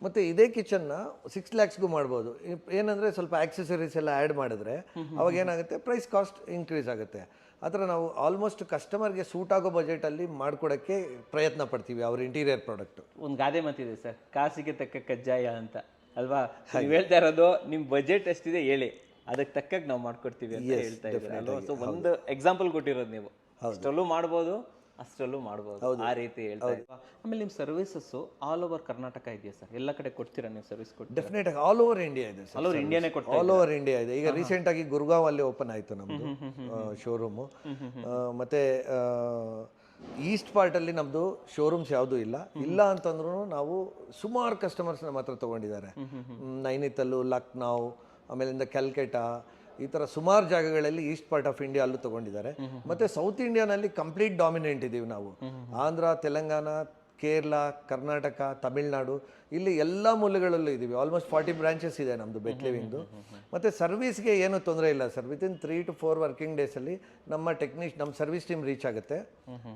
ಮತ್ತೆ ಇದೇ ಕಿಚನ್ನ 6 lakhsಗೂ ಮಾಡ್ಬೋದು. ಏನಂದ್ರೆ ಸ್ವಲ್ಪ ಆಕ್ಸೆಸರೀಸ್ ಎಲ್ಲ ಆ್ಯಡ್ ಮಾಡಿದ್ರೆ ಅವಾಗ ಏನಾಗುತ್ತೆ, ಪ್ರೈಸ್ ಕಾಸ್ಟ್ ಇನ್ಕ್ರೀಸ್ ಆಗುತ್ತೆ. ಆ ಥರ ನಾವು ಆಲ್ಮೋಸ್ಟ್ ಕಸ್ಟಮರ್ಗೆ ಸೂಟ್ ಆಗೋ ಬಜೆಟಲ್ಲಿ ಮಾಡ್ಕೊಡೋಕ್ಕೆ ಪ್ರಯತ್ನ ಪಡ್ತೀವಿ ಅವ್ರ ಇಂಟೀರಿಯರ್ ಪ್ರಾಡಕ್ಟು. ಒಂದು ಗಾದೆ ಮಾತಿದೆ ಸರ್, ಕಾಸಿಗೆ ತಕ್ಕ ಕಜ್ಜಾಯ ಅಂತ ಅಲ್ವಾ? ನೀವು ಹೇಳ್ತಾ ಇರೋದು ನಿಮ್ಮ ಬಜೆಟ್ ಎಷ್ಟಿದೆ ಹೇಳಿ, ಅದಕ್ಕೆ ತಕ್ಕಾಗ ನಾವು ಮಾಡ್ಕೊಡ್ತೀವಿ ಅಂತ ಹೇಳ್ತಾ ಇದ್ದೀವಿ. ಸೊ ಒಂದು ಎಕ್ಸಾಂಪಲ್ ಕೊಟ್ಟಿರೋದು ನೀವು, ಅಷ್ಟರಲ್ಲೂ ಮಾಡ್ಬೋದು ಅಷ್ಟರಲ್ಲೂ ಮಾಡ್ಬೋದು, ಆ ರೀತಿ ಹೇಳ್ತಾ ಇದ್ದೀವಿ. ಆಮೇಲೆ ನಿಮ್ಮ ಸರ್ವಿಸಸ್ ಆಲ್ ಓವರ್ ಕರ್ನಾಟಕ ಇದೆಯಾ ಸರ್? ಎಲ್ಲ ಕಡೆ ಕೊಡ್ತೀರಾ ನೀವು ಸರ್ವಿಸ್? ಕೊಟ್ಟು ಡೆಫಿನೆಟ್ ಆಗಿ ಆಲ್ ಓವರ್ ಇಂಡಿಯಾ ಇದೆ ಸರ್. ಆಲ್ ಓವರ್ ಇಂಡಿಯಾನೇ ಕೊಡ್ತೀರಾ? ಆಲ್ ಓವರ್ ಇಂಡಿಯಾ ಇದೆ. ಈಗ ರೀಸೆಂಟ್ ಆಗಿ ಗುರ್ಗಾಂವ್ ಅಲ್ಲಿ ಓಪನ್ ಆಯಿತು ನಮ್ಮದು ಶೋರೂಮು. ಮತ್ತೆ ಈಸ್ಟ್ ಪಾರ್ಟಲ್ಲಿ ನಮ್ಮದು ಶೋರೂಮ್ಸ್ ಯಾವುದೂ ಇಲ್ಲ. ಇಲ್ಲ ಅಂತಂದ್ರೂ ನಾವು ಸುಮಾರು ಕಸ್ಟಮರ್ಸ್ ನಮ್ಮ ಹತ್ರ ತೊಗೊಂಡಿದ್ದಾರೆ. ನೈನಿತಲ್ಲು, ಲಕ್ನೌ, ಆಮೇಲಿಂದ ಕ್ಯಾಲ್ಕಟಾ, ಈ ಥರ ಸುಮಾರು ಜಾಗಗಳಲ್ಲಿ ಈಸ್ಟ್ ಪಾರ್ಟ್ ಆಫ್ ಇಂಡಿಯಾ ಅಲ್ಲೂ ತೊಗೊಂಡಿದ್ದಾರೆ. ಮತ್ತು ಸೌತ್ ಇಂಡಿಯಾನಲ್ಲಿ ಕಂಪ್ಲೀಟ್ ಡಾಮಿನೆಂಟ್ ಇದ್ದೀವಿ ನಾವು. ಆಂಧ್ರ, ತೆಲಂಗಾಣ, ಕೇರಳ, ಕರ್ನಾಟಕ, ತಮಿಳ್ನಾಡು, ಇಲ್ಲಿ ಎಲ್ಲ ಮೂಲೆಗಳಲ್ಲೂ ಇದ್ದೀವಿ. ಆಲ್ಮೋಸ್ಟ್ 40 ಬ್ರಾಂಚಸ್ ಇದೆ ನಮ್ಮದು ಬೆಟ್ ಲಿವಿಂಗ್ದು. ಮತ್ತು ಸರ್ವಿಸ್ಗೆ ಏನು ತೊಂದರೆ ಇಲ್ಲ ಸರ್. ವಿತಿನ್ 3 to 4 ವರ್ಕಿಂಗ್ ಡೇಸಲ್ಲಿ ನಮ್ಮ ಸರ್ವಿಸ್ ಟೀಮ್ ರೀಚ್ ಆಗುತ್ತೆ.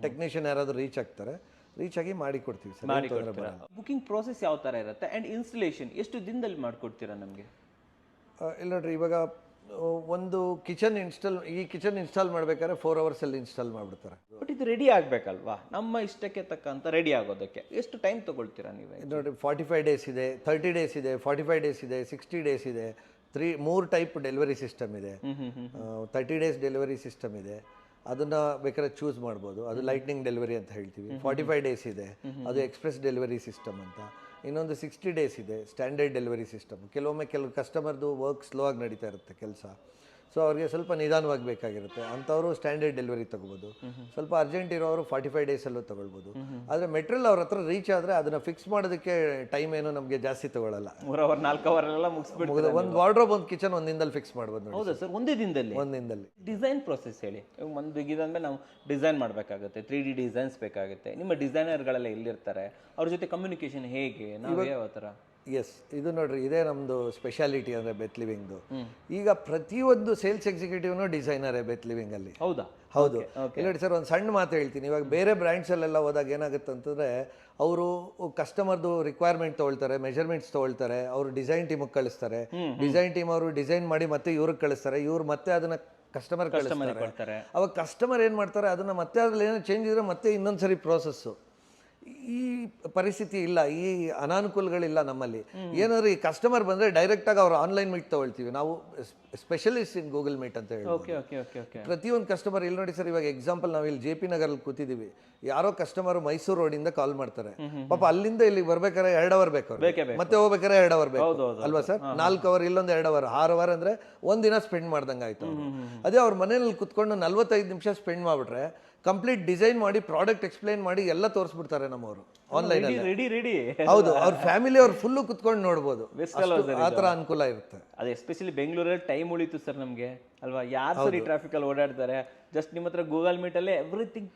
ಟೆಕ್ನಿಷಿಯನ್ ಯಾರಾದರೂ ರೀಚ್ ಆಗ್ತಾರೆ, ರೀಚ್ ಆಗಿ ಮಾಡಿ ಕೊಡ್ತೀವಿ ಸರ್. ಬುಕಿಂಗ್ ಪ್ರೋಸೆಸ್ ಯಾವ ಥರ ಇರುತ್ತೆ ಆ್ಯಂಡ್ ಇನ್ಸ್ಟಲೇಷನ್ ಎಷ್ಟು ದಿನದಲ್ಲಿ ಮಾಡಿಕೊಡ್ತೀರಾ ನಮಗೆ? ಇಲ್ಲ ನೋಡ್ರಿ, ಇವಾಗ ಒಂದು ಕಿಚನ್ ಇನ್ಸ್ಟಾಲ್ ಮಾಡ್ಬೇಕಾದ್ರೆ 4 ಅವರ್ಸಲ್ಲಿ ಇನ್ಸ್ಟಾಲ್ ಮಾಡಿಬಿಡ್ತಾರೆ. ಬಟ್ ಇದು ರೆಡಿ ಆಗಬೇಕಲ್ವಾ? ನಮ್ಮ ಇಷ್ಟಕ್ಕೆ ತಕ್ಕಂತ ರೆಡಿ ಆಗೋದಕ್ಕೆ ಎಷ್ಟು ಟೈಮ್ ತಗೊಳ್ತೀರಾ ನೀವು? ನೋಡ್ರಿ, 45 ಡೇಸ್ ಇದೆ, 30 ಡೇಸ್ ಇದೆ, 45 ಡೇಸ್ ಇದೆ, 60 ಡೇಸ್ ಇದೆ. 3 ಟೈಪ್ ಡೆಲಿವರಿ ಸಿಸ್ಟಮ್ ಇದೆ. 30 ಡೇಸ್ ಡೆಲಿವರಿ ಸಿಸ್ಟಮ್ ಇದೆ, ಅದನ್ನ ಬೇಕಾದ್ರೆ ಚೂಸ್ ಮಾಡ್ಬೋದು. ಅದು ಲೈಟ್ನಿಂಗ್ ಡೆಲಿವರಿ ಅಂತ ಹೇಳ್ತೀವಿ. 45 ಡೇಸ್ ಇದೆ, ಅದು ಎಕ್ಸ್ಪ್ರೆಸ್ ಡೆಲಿವರಿ ಸಿಸ್ಟಮ್ ಅಂತ. ಇನ್ನೊಂದು 60 ಡೇಸ್ ಇದೆ, ಸ್ಟ್ಯಾಂಡರ್ಡ್ ಡೆಲಿವರಿ ಸಿಸ್ಟಮ್. ಕೆಲವೊಮ್ಮೆ ಕಸ್ಟಮರ್ದು ವರ್ಕ್ ಸ್ಲೋ ಆಗಿ ನಡೀತಾ ಇರುತ್ತೆ ಕೆಲಸ, ಸೊ ಅವ್ರಿಗೆ ಸ್ವಲ್ಪ ನಿಧಾನವಾಗಿ ಬೇಕಾಗಿರುತ್ತೆ, ಅಂಥವರು ಸ್ಟ್ಯಾಂಡರ್ಡ್ ಡೆಲಿವರಿ ತೊಗೋಬೋದು. ಸ್ವಲ್ಪ ಅರ್ಜೆಂಟ್ ಇರೋರು 45 ಡೇಸಲ್ಲೂ ತೊಗೊಳ್ಬೋದು. ಆದರೆ ಮೆಟೀರಿಯಲ್ ಅವ್ರ ಹತ್ರ ರೀಚ್ ಆದರೆ ಅದನ್ನು ಫಿಕ್ಸ್ ಮಾಡೋದಕ್ಕೆ ಟೈಮ್ ಏನು ನಮಗೆ ಜಾಸ್ತಿ ತೊಗೊಳ್ಳಲ್ಲ. 3 ಅವರ್ 4 ಅವರ್ ಎಲ್ಲ ಮುಗಿಸ್ಬಿಟ್ಟು ಒಂದು ವಾರ್ಡ್ರೋಬ್, ಒಂದು ಕಿಚನ್ ಒಂದು ದಿನದಲ್ಲಿ ಫಿಕ್ಸ್ ಮಾಡ್ಬೋದು. ಹೌದಾ ಸರ್? ಒಂದೇ ದಿನದಲ್ಲಿ? ಒಂದು ದಿನದಲ್ಲಿ. ಡಿಸೈನ್ ಪ್ರೊಸೆಸ್ ಹೇಳಿ. ಒಂದು ಇದಂದ್ರೆ ನಾವು ಡಿಸೈನ್ ಮಾಡಬೇಕಾಗುತ್ತೆ, 3D ಡಿಸೈನ್ಸ್ ಬೇಕಾಗುತ್ತೆ. ನಿಮ್ಮ ಡಿಸೈನರ್ಗಳೆಲ್ಲ ಎಲ್ಲಿರ್ತಾರೆ? ಅವ್ರ ಜೊತೆ ಕಮ್ಯುನಿಕೇಶನ್ ಹೇಗೆ? ನಾವು ಯಾವ ಥರ? ಎಸ್, ಇದು ನೋಡ್ರಿ, ಇದೇ ನಮ್ಮದು ಸ್ಪೆಷಾಲಿಟಿ ಅಂದರೆ ಬೆತ್ ಲಿವಿಂಗ್ದು. ಈಗ ಪ್ರತಿಯೊಂದು ಸೇಲ್ಸ್ ಎಕ್ಸಿಕ್ಯೂಟಿವ್ನು ಡಿಸೈನರೇ ಬೆತ್ ಲಿವಿಂಗಲ್ಲಿ. ಹೌದಾ? ಹೌದು. ಇಲ್ಲ ಸರ್, ಒಂದು ಸಣ್ಣ ಮಾತು ಹೇಳ್ತೀನಿ. ಇವಾಗ ಬೇರೆ ಬ್ರ್ಯಾಂಡ್ಸಲ್ಲೆಲ್ಲ ಹೋದಾಗ ಏನಾಗುತ್ತೆ ಅಂತಂದರೆ, ಅವರು ಕಸ್ಟಮರ್ದು ರಿಕ್ವೈರ್ಮೆಂಟ್ ತೊಗೊಳ್ತಾರೆ, ಮೆಜರ್ಮೆಂಟ್ಸ್ ತೊಗೊಳ್ತಾರೆ, ಅವರು ಡಿಸೈನ್ ಟೀಮಿಗೆ ಕಳಿಸ್ತಾರೆ. ಡಿಸೈನ್ ಟೀಮ್ ಅವರು ಡಿಸೈನ್ ಮಾಡಿ ಮತ್ತೆ ಇವ್ರಿಗೆ ಕಳಿಸ್ತಾರೆ, ಇವ್ರು ಮತ್ತೆ ಅದನ್ನು ಕಸ್ಟಮರ್ ಕಳಿಸ್ತಾರೆ. ಅವಾಗ ಕಸ್ಟಮರ್ ಏನು ಮಾಡ್ತಾರೆ, ಅದನ್ನು ಮತ್ತೆ ಅದ್ರಲ್ಲಿ ಏನೋ ಚೇಂಜ್ ಇದ್ರೆ ಮತ್ತೆ ಇನ್ನೊಂದ್ಸರಿ ಪ್ರೋಸೆಸ್ಸು. ಈ ಪರಿಸ್ಥಿತಿ ಇಲ್ಲ, ಈ ಅನಾನುಕೂಲಗಳಿಲ್ಲ ನಮ್ಮಲ್ಲಿ. ಏನಾದ್ರು ಈ ಕಸ್ಟಮರ್ ಬಂದರೆ ಡೈರೆಕ್ಟಾಗಿ ಅವ್ರು ಆನ್ಲೈನ್ ಮೀಟ್ ತೊಗೊಳ್ತೀವಿ ನಾವು. ಸ್ಪೆಷಲಿಸ್ಟ್ ಇನ್ ಗೂಗಲ್ ಮೀಟ್ ಅಂತ ಹೇಳಿ ಪ್ರತಿಯೊಂದು ಕಸ್ಟಮರ್. ಇಲ್ಲಿ ನೋಡಿ ಸರ್, ಇವಾಗ ಎಕ್ಸಾಂಪಲ್ ನಾವು ಇಲ್ಲಿ JP ನಗರಲ್ಲಿ ಕೂತಿದ್ದೀವಿ. ಯಾರೋ ಕಸ್ಟಮರ್ ಮೈಸೂರು ರೋಡಿಂದ ಕಾಲ್ ಮಾಡ್ತಾರೆ. ಪಾಪ ಅಲ್ಲಿಂದ ಇಲ್ಲಿಗೆ ಬರ್ಬೇಕಾದ್ರೆ 2 ಅವರ್ ಬೇಕು, ಮತ್ತೆ ಹೋಗ್ಬೇಕಾದ್ರೆ 2 ಅವರ್ ಬೇಕು ಅಲ್ವಾ ಸರ್? 4 ಅವರ್, ಇಲ್ಲೊಂದು 2 ಅವರ್, 6 ಅವರ್ ಅಂದರೆ ಒಂದಿನ ಸ್ಪೆಂಡ್ ಮಾಡ್ದಂಗೆ ಆಯ್ತು. ಅದೇ ಅವ್ರ ಮನೇಲಿ ಕುತ್ಕೊಂಡು 45 ನಿಮಿಷ ಸ್ಪೆಂಡ್ ಮಾಡಿಬಿಟ್ರೆ ಕಂಪ್ಲೀಟ್ ಡಿಸೈನ್ ಮಾಡಿ, ಪ್ರಾಡಕ್ಟ್ ಎಕ್ಸ್ಪ್ಲೈನ್ ಮಾಡಿ ಎಲ್ಲ ತೋರಿಸ್ಬಿಡ್ತಾರೆ ನಮ್ಮವರು ಆನ್ಲೈನ್. ರೆಡಿ. ಹೌದು, ಅವ್ರ ಫ್ಯಾಮಿಲಿ ಅವ್ರು ಫುಲ್ಲು ಕುತ್ಕೊಂಡು ನೋಡ್ಬೋದು. ಆ ಥರ ಅನುಕೂಲ ಇರುತ್ತೆ. ಅದು ಎಸ್ಪೆಷಲಿ ಬೆಂಗಳೂರಲ್ಲಿ ಟೈಮ್ ಉಳಿತು ಸರ್ ನಮಗೆ ಅಲ್ವಾ? ಯಾರು ಸರಿ ಟ್ರಾಫಿಕಲ್ಲಿ ಓಡಾಡ್ತಾರೆ? ಜಸ್ಟ್ ನಿಮ್ಮ ಹತ್ರ ಗೂಗಲ್ ಮೀಟಲ್ಲೇ ಎವ್ರಿಥಿಂಗ್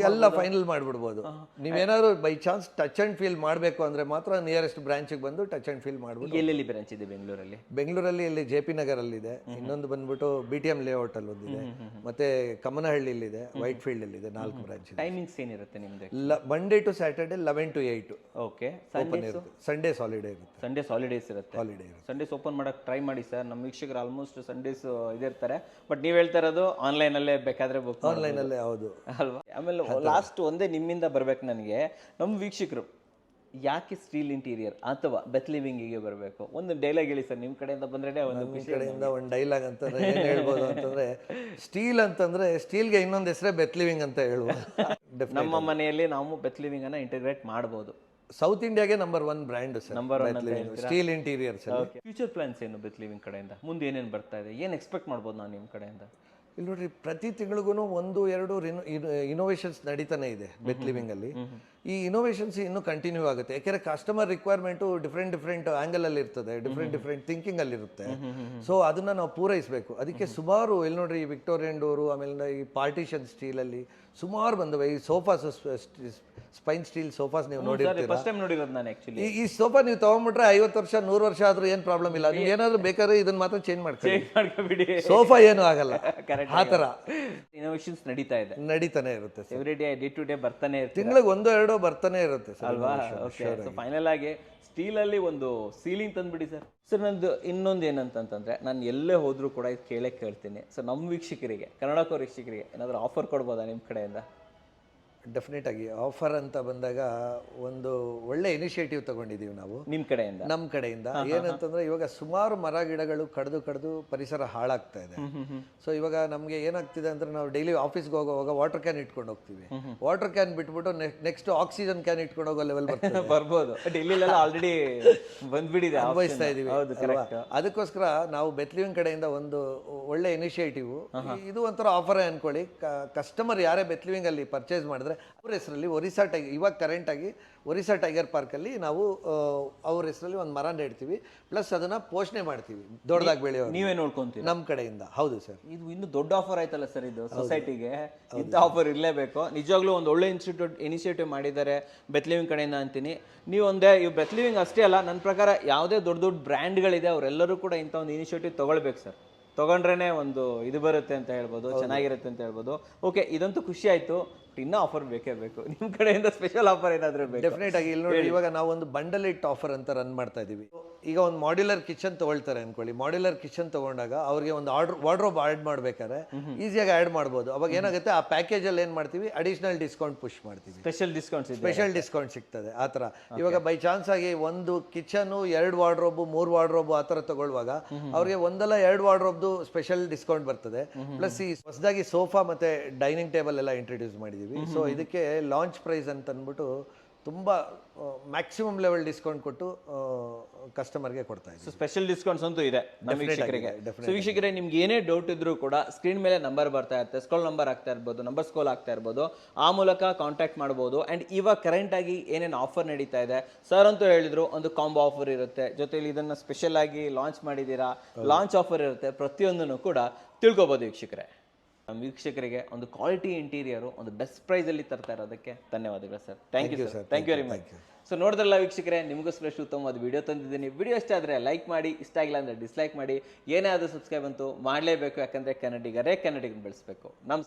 ಎಲ್ಲ ಫೈನಲ್ ಮಾಡಿಬಿಡ್ಬೋದು. ನೀವೇನಾದ್ರು by chance touch and feel ಮಾಡಬೇಕು ಅಂದರೆ ಮಾತ್ರ ನಿಯರೆಸ್ಟ್ ಬ್ರಾಂಚಿಗೆ ಬಂದು ಟಚ್ ಅಂಡ್ ಫೀಲ್ ಮಾಡ್ಬೋದು. ಎಲ್ಲೆಲ್ಲಿ ಬ್ರಾಂಚ್ ಇದೆ ಬೆಂಗಳೂರಲ್ಲಿ? ಬೆಂಗಳೂರಲ್ಲಿ ಇಲ್ಲಿ JP ನಗರಲ್ಲಿದೆ, ಇನ್ನೊಂದು ಬಂದ್ಬಿಟ್ಟು BTM ಲೇಔಟ್ ಅಲ್ಲಿ ಒಂದಿದೆ, ಮತ್ತೆ ಕಮ್ಮನಹಳ್ಳಿಲಿದೆ, ವೈಟ್ ಫೀಲ್ಡ್ ಅಲ್ಲಿ ಇದೆ. 4 ಬ್ರಾಂಚ್. ಟೈಮಿಂಗ್ಸ್ ಏನಿರುತ್ತೆ ನಿಮ್ದು? Monday to Saturday 11 to 8. Okay. Sundays holiday ಇರುತ್ತೆ. ಸಂಡೇಸ್ ಹಾಲಿಡೇಸ್ ಇರುತ್ತೆ. ಸಂಡೇಸ್ ಓಪನ್ ಮಾಡಕ್ಕೆ ಟ್ರೈ ಮಾಡಿ ಸರ್. ನಮ್ಮ ವೀಕ್ಷಕರು ಆಲ್ಮೋಸ್ಟ್ ಸಂಡೇಸ್ ಇದಿರ್ತಾರೆ. ಬಟ್ ನೀವು ಹೇಳ್ತಾ ಇರೋದು ಆನ್ಲೈನಲ್ಲೇ ಬೇಕಾದ್ರೆ ಬುಕ್ ಆನ್ಲೈನಲ್ಲೇ. ಹೌದು ಅಲ್ವಾ? ಆಮೇಲೆ ಲಾಸ್ಟ್ ಒಂದೇ ನಿಮ್ಮಿಂದ ಬರ್ಬೇಕು ನನಗೆ, ನಮ್ಮ ವೀಕ್ಷಕರು ಯಾಕೆ ಸ್ಟೀಲ್ ಇಂಟೀರಿಯರ್ ಅಥವಾ ಬೆತ್ ಲಿವಿಂಗಿಗೆ ಬರಬೇಕು? ಒಂದು ಡೈಲಾಗ್ ಹೇಳಿ ಸರ್, ನಿಮ್ಮ ಕಡೆಯಿಂದ ಬಂದ್ರೆ. ಒಂದು ಕಡೆಯಿಂದ ಒಂದು ಡೈಲಾಗ್ ಅಂತಂದ್ರೆ ಏನು ಹೇಳ್ಬೋದು ಅಂತಂದ್ರೆ, ಸ್ಟೀಲ್ ಅಂತಂದ್ರೆ ಸ್ಟೀಲ್ಗೆ ಇನ್ನೊಂದು ಹೆಸರೇ ಬೆತ್ ಲಿವಿಂಗ್ ಅಂತ ಹೇಳ್ಬೋದು. ನಮ್ಮ ಮನೆಯಲ್ಲಿ ನಾವು ಬೆತ್ ಲಿವಿಂಗ್ ಅನ್ನ ಇಂಟಿಗ್ರೇಟ್ ಮಾಡ್ಬೋದು. ಸೌತ್ ಇಂಡಿಯಾಗೆ number 1 brand sir, number 1 steel interiors. Future plans ಏನು ಬೆತ್ ಲಿವಿಂಗ್ ಕಡೆಯಿಂದ? ಮುಂದೆ ಏನೇನು ಬರ್ತಾ ಇದೆ? ಏನು ಎಕ್ಸ್ಪೆಕ್ಟ್ ಮಾಡ್ಬೋದು ನಾವು ನಿಮ್ಮ ಕಡೆಯಿಂದ? ಇಲ್ಲಿ ನೋಡ್ರಿ, ಪ್ರತಿ ತಿಂಗಳಿಗೂ 1-2 ಇನೋವೇಷನ್ಸ್ ನಡೀತಾನೆ ಇದೆ ಬೆತ್ ಲಿವಿಂಗ್ ಅಲ್ಲಿ. ಈ ಇನೋವೇಷನ್ಸ್ ಇನ್ನೂ ಕಂಟಿನ್ಯೂ ಆಗುತ್ತೆ. ಯಾಕೆಂದ್ರೆ ಕಸ್ಟಮರ್ ರಿಕ್ವೈರ್ಮೆಂಟು ಡಿಫ್ರೆಂಟ್ ಆಂಗಲ್ ಅಲ್ಲಿ ಇರ್ತದೆ, ಡಿಫ್ರೆಂಟ್ ಥಿಂಕಿಂಗ್ ಅಲ್ಲಿ ಇರುತ್ತೆ. ಸೊ ಅದನ್ನ ನಾವು ಪೂರೈಸಬೇಕು. ಅದಕ್ಕೆ ಸುಮಾರು ಇಲ್ಲಿ ನೋಡ್ರಿ, ಈ ವಿಕ್ಟೋರಿಯನ್ ಡೋರು, ಆಮೇಲೆ ಈ ಪಾರ್ಟಿಷನ್ ಸ್ಟೀಲ್ ಅಲ್ಲಿ ಸುಮಾರು ಬಂದವೆ. ಈ ಸೋಫಾಸ್, ಸ್ಪೈನ್ ಸ್ಟೀಲ್ ಸೋಫಾಸ್ ನೀವು ನೋಡಿರ್ತೀರಾ. ಈ ಸೋಫಾ ನೀವು ತಗೊಂಡ್ಬಿಟ್ರೆ 50 ವರ್ಷ 100 ವರ್ಷ ಆದ್ರೂ ಏನು ಪ್ರಾಬ್ಲಮ್ ಇಲ್ಲ. ನೀವು ಏನಾದ್ರು ಬೇಕಾದ್ರೆ ಇದನ್ನ ಮಾತ್ರ ಚೇಂಜ್ ಮಾಡ್ಕೊಳ್ಳಿ, ಸೋಫಾ ಏನು ಆಗಲ್ಲ. ಆ ಥರ ಇನೋವೇಷನ್ಸ್ ನಡೀತಾನೆ ಇರುತ್ತೆ. ಎವ್ರಿ ಡೇ ಟು ಡೇ ಬರ್ತಾನೆ ಇರುತ್ತೆ. ತಿಂಗಳಿಗೆ 1-2 ಬರ್ತಾನೆ ಇರುತ್ತೆ ಅಲ್ವಾ? ಓಕೆ. ಫೈನಲ್ ಆಗಿ ಸ್ಟೀಲ್ ಅಲ್ಲಿ ಒಂದು ಸೀಲಿಂಗ್ ತಂದ್ಬಿಡಿ ಸರ್. ಸರ್ ನಂದು ಇನ್ನೊಂದು ಏನಂತಂದ್ರೆ, ನಾನು ಎಲ್ಲೇ ಹೋದ್ರೂ ಕೂಡ ಇದು ಕೇಳ್ತೀನಿ. ಸೊ ನಮ್ಮ ವೀಕ್ಷಕರಿಗೆ, ಕನ್ನಡಕ ವೀಕ್ಷಕರಿಗೆ ಏನಾದರೂ ಆಫರ್ ಕೊಡ್ಬೋದಾ ನಿಮ್ಮ ಕಡೆಯಿಂದ? ಡೆಫಿನೆಟ್ ಆಗಿ ಆಫರ್ ಅಂತ ಬಂದಾಗ ಒಂದು ಒಳ್ಳೆ ಇನಿಷಿಯೇಟಿವ್ ತಗೊಂಡಿದ್ದೀವಿ ನಾವು ನಮ್ಮ ಕಡೆಯಿಂದ. ಏನಂತಂದ್ರೆ, ಇವಾಗ ಸುಮಾರು ಮರ ಗಿಡಗಳು ಕಡ್ದು ಪರಿಸರ ಹಾಳಾಗ್ತಾ ಇದೆ. ಸೊ ಇವಾಗ ನಮಗೆ ಏನಾಗ್ತಿದೆ ಅಂದ್ರೆ, ನಾವು ಡೈಲಿ ಆಫೀಸ್ಗೆ ಹೋಗುವಾಗ ವಾಟರ್ ಕ್ಯಾನ್ ಇಟ್ಕೊಂಡು ಹೋಗ್ತೀವಿ. ವಾಟರ್ ಕ್ಯಾನ್ ಬಿಟ್ಬಿಟ್ಟು ನೆಕ್ಸ್ಟ್ ಆಕ್ಸಿಜನ್ ಕ್ಯಾನ್ ಇಟ್ಕೊಂಡು ಹೋಗೋ ಲೆವೆಲ್ ಬರ್ಬೋದು. ಆಲ್ರೆಡಿ ಬಂದ್ಬಿಟ್ಟಿದೆ, ಅನುಭವಿಸ್ತಾ ಇದೀವಿ. ಅದಕ್ಕೋಸ್ಕರ ನಾವು ಬೆತ್ ಲಿವಿಂಗ್ ಕಡೆಯಿಂದ ಒಂದು ಒಳ್ಳೆ ಇನಿಷಿಯೇಟಿವ್, ಇದು ಒಂಥರ ಆಫರ್ ಅನ್ಕೊಳ್ಳಿ. ಕಸ್ಟಮರ್ ಯಾರೇ ಬೆತ್ ಲಿವಿಂಗ್ ಅಲ್ಲಿ ಪರ್ಚೇಸ್ ಮಾಡಿದ್ರೆ ಅಂದರೆ ಅವ್ರ ಹೆಸರಲ್ಲಿ ಒರಿಸ್ಸಾ ಟೈಗರ್, ಇವಾಗ ಕರೆಂಟಾಗಿ ಒರಿಸ್ಸಾ ಟೈಗರ್ ಪಾರ್ಕಲ್ಲಿ ನಾವು ಅವ್ರ ಹೆಸರಲ್ಲಿ ಒಂದು ಮರ ನೆಡ್ತೀವಿ, ಪ್ಲಸ್ ಅದನ್ನು ಪೋಷಣೆ ಮಾಡ್ತೀವಿ, ದೊಡ್ಡದಾಗಿ ಬೆಳೆಯೋ ನೀವೇ ನೋಡ್ಕೊಂತೀವಿ ನಮ್ಮ ಕಡೆಯಿಂದ. ಹೌದು ಸರ್. ಇದು ಇನ್ನು ದೊಡ್ಡ ಆಫರ್ ಆಯ್ತಲ್ಲ ಸರ್, ಇದು ಸೊಸೈಟಿಗೆ ಇಂಥ ಆಫರ್ ಇರಲೇಬೇಕು. ನಿಜವಾಗ್ಲೂ ಒಂದು ಒಳ್ಳೆ ಇನಿಷಿಯೇಟಿವ್ ಮಾಡಿದ್ದಾರೆ ಬೆತ್ ಲಿವಿಂಗ್ ಕಡೆಯಿಂದ ಅಂತೀನಿ. ನೀವು ಒಂದೇ ಇವು ಬೆತ್ ಲಿವಿಂಗ್ ಅಷ್ಟೇ ಅಲ್ಲ, ನನ್ನ ಪ್ರಕಾರ ಯಾವುದೇ ದೊಡ್ಡ ದೊಡ್ಡ ಬ್ರ್ಯಾಂಡ್ಗಳಿದೆ ಅವರೆಲ್ಲರೂ ಕೂಡ ಇಂಥ ಒಂದು ಇನಿಷಿಯೇಟಿವ್ ತೊಗೊಳ್ಬೇಕು ಸರ್. ತೊಗೊಂಡ್ರೇ ಒಂದು ಇದು ಬರುತ್ತೆ ಅಂತ ಹೇಳ್ಬೋದು, ಚೆನ್ನಾಗಿರುತ್ತೆ ಅಂತ ಹೇಳ್ಬೋದು. ಓಕೆ, ಇದಂತೂ ಖುಷಿ ಆಯಿತು. ಇನ್ನೂ ಆಫರ್ ಬೇಕೇ ಬೇಕು ನಿಮ್ಮ ಕಡೆಯಿಂದ, ಸ್ಪೆಷಲ್ ಆಫರ್ ಏನಾದರೂ ಬೇಕು? ಡೆಫಿನೆಟ್ ಆಗಿ. ಇಲ್ಲಿ ನೋಡಿ, ಇವಾಗ ನಾವು ಒಂದು ಬಂಡಲ್ ಇಟ್ ಆಫರ್ ಅಂತ ರನ್ ಮಾಡ್ತಾ ಇದ್ದೀವಿ. ಈಗ ಒಂದು ಮಾಡ್ಯುಲರ್ ಕಿಚನ್ ತೊಗೊಳ್ತಾರೆ ಅನ್ಕೊಳ್ಳಿ, ಮಾಡ್ಯುಲರ್ ಕಿಚನ್ ತೊಗೊಂಡಾಗ ಅವ್ರಿಗೆ ಒಂದು ವಾರ್ಡ್ರೋಬ್ ಆ್ಯಡ್ ಮಾಡ್ಬೇಕಾದ್ರೆ ಈಸಿಯಾಗಿ ಆ್ಯಡ್ ಮಾಡ್ಬೋದು. ಅವಾಗ ಏನಾಗುತ್ತೆ, ಆ ಪ್ಯಾಕೇಜಲ್ಲಿ ಏನು ಮಾಡ್ತೀವಿ, ಅಡಿಷನಲ್ ಡಿಸ್ಕೌಂಟ್ ಪುಷ್ ಮಾಡ್ತೀವಿ, ಸ್ಪೆಷಲ್ ಡಿಸ್ಕೌಂಟ್ ಸಿಗ್ತದೆ ಆ ಥರ. ಇವಾಗ ಬೈ ಚಾನ್ಸ್ ಆಗಿ ಒಂದು ಕಿಚನು 2 ವಾರ್ಡ್ರೋಬು 3 ವಾರ್ಡ್ರೋಬು ಆ ಥರ ತಗೊಳ್ಳುವಾಗ ಅವ್ರಿಗೆ ಒಂದಲ್ಲ 2 ವಾರ್ಡ್ರೋಬ್ದು ಸ್ಪೆಷಲ್ ಡಿಸ್ಕೌಂಟ್ ಬರ್ತದೆ. ಪ್ಲಸ್ ಈ ಹೊಸದಾಗಿ ಸೋಫಾ ಮತ್ತು ಡೈನಿಂಗ್ ಟೇಬಲ್ ಎಲ್ಲ ಇಂಟ್ರೊಡ್ಯೂಸ್ ಮಾಡಿದ್ದೀವಿ. ಸೊ ಇದಕ್ಕೆ ಲಾಂಚ್ ಪ್ರೈಸ್ ಅಂತ ಅಂದ್ಬಿಟ್ಟು ತುಂಬ ಮ್ಯಾಕ್ಸಿಮಮ್ ಲೆವೆಲ್ ಡಿಸ್ಕೌಂಟ್ ಕೊಟ್ಟು ಕಸ್ಟಮರ್ಗೆ ಕೊಡ್ತಾ ಇದ್ದೀವಿ. ಸ್ಪೆಷಲ್ ಡಿಸ್ಕೌಂಟ್ಸ್ ಅಂತೂ ಇದೆ ನಮ್ಮ ವೀಕ್ಷಕರಿಗೆ. ಸೊ ವೀಕ್ಷಕರೇ, ನಿಮ್ಗೆ ಏನೇ ಡೌಟ್ ಇದ್ರೂ ಕೂಡ ಸ್ಕ್ರೀನ್ ಮೇಲೆ ನಂಬರ್ ಬರ್ತಾ ಇರುತ್ತೆ, ಸ್ಕ್ರೋಲ್ ನಂಬರ್ ಆಗ್ತಾ ಇರ್ಬೋದು, ನಂಬರ್ ಸ್ಕ್ರೋಲ್ ಆಗ್ತಾ ಇರ್ಬೋದು, ಆ ಮೂಲಕ ಕಾಂಟ್ಯಾಕ್ಟ್ ಮಾಡ್ಬೋದು. ಆ್ಯಂಡ್ ಇವಾಗ ಕರೆಂಟ್ ಆಗಿ ಏನೇನು ಆಫರ್ ನಡೀತಾ ಇದೆ ಸರ್ ಅಂತೂ ಹೇಳಿದ್ರು, ಒಂದು ಕಾಂಬೋ ಆಫರ್ ಇರುತ್ತೆ, ಜೊತೆಲಿ ಇದನ್ನು ಸ್ಪೆಷಲ್ ಆಗಿ ಲಾಂಚ್ ಮಾಡಿದ್ದೀರಾ, ಲಾಂಚ್ ಆಫರ್ ಇರುತ್ತೆ, ಪ್ರತಿಯೊಂದನ್ನು ಕೂಡ ತಿಳ್ಕೊಬೋದು ವೀಕ್ಷಕರೇ. ನಮ್ಮ ವೀಕ್ಷಕರಿಗೆ ಒಂದು ಕ್ವಾಲಿಟಿ ಇಂಟೀರಿಯರು ಒಂದು ಬೆಸ್ಟ್ ಪ್ರೈಸಲ್ಲಿ ತರ್ತಾ ಇರೋದಕ್ಕೆ ಧನ್ಯವಾದಗಳು sir. Thank you sir, thank you very much. So ನೋಡಿದ್ರಲ್ಲ ವೀಕ್ಷಕರೇ, ನಿಮಗೋಸ್ಕರ ಉತ್ತಮವಾದ ವಿಡಿಯೋ ತಂದಿದ್ದೀನಿ. ವಿಡಿಯೋ ಇಷ್ಟ ಆದರೆ ಲೈಕ್ ಮಾಡಿ, ಇಷ್ಟ ಆಗಿಲ್ಲ ಅಂದರೆ ಡಿಸ್ಲೈಕ್ ಮಾಡಿ. ಏನೇ ಆದರೂ ಸಬ್ಸ್ಕ್ರೈಬ್ ಅಂತೂ ಮಾಡಲೇಬೇಕು, ಯಾಕಂದರೆ ಕನ್ನಡಿಗರೇ ಕನ್ನಡಿಗರನ್ನ ಬೆಳೆಸಬೇಕು. ನಮಸ್ಕಾರ.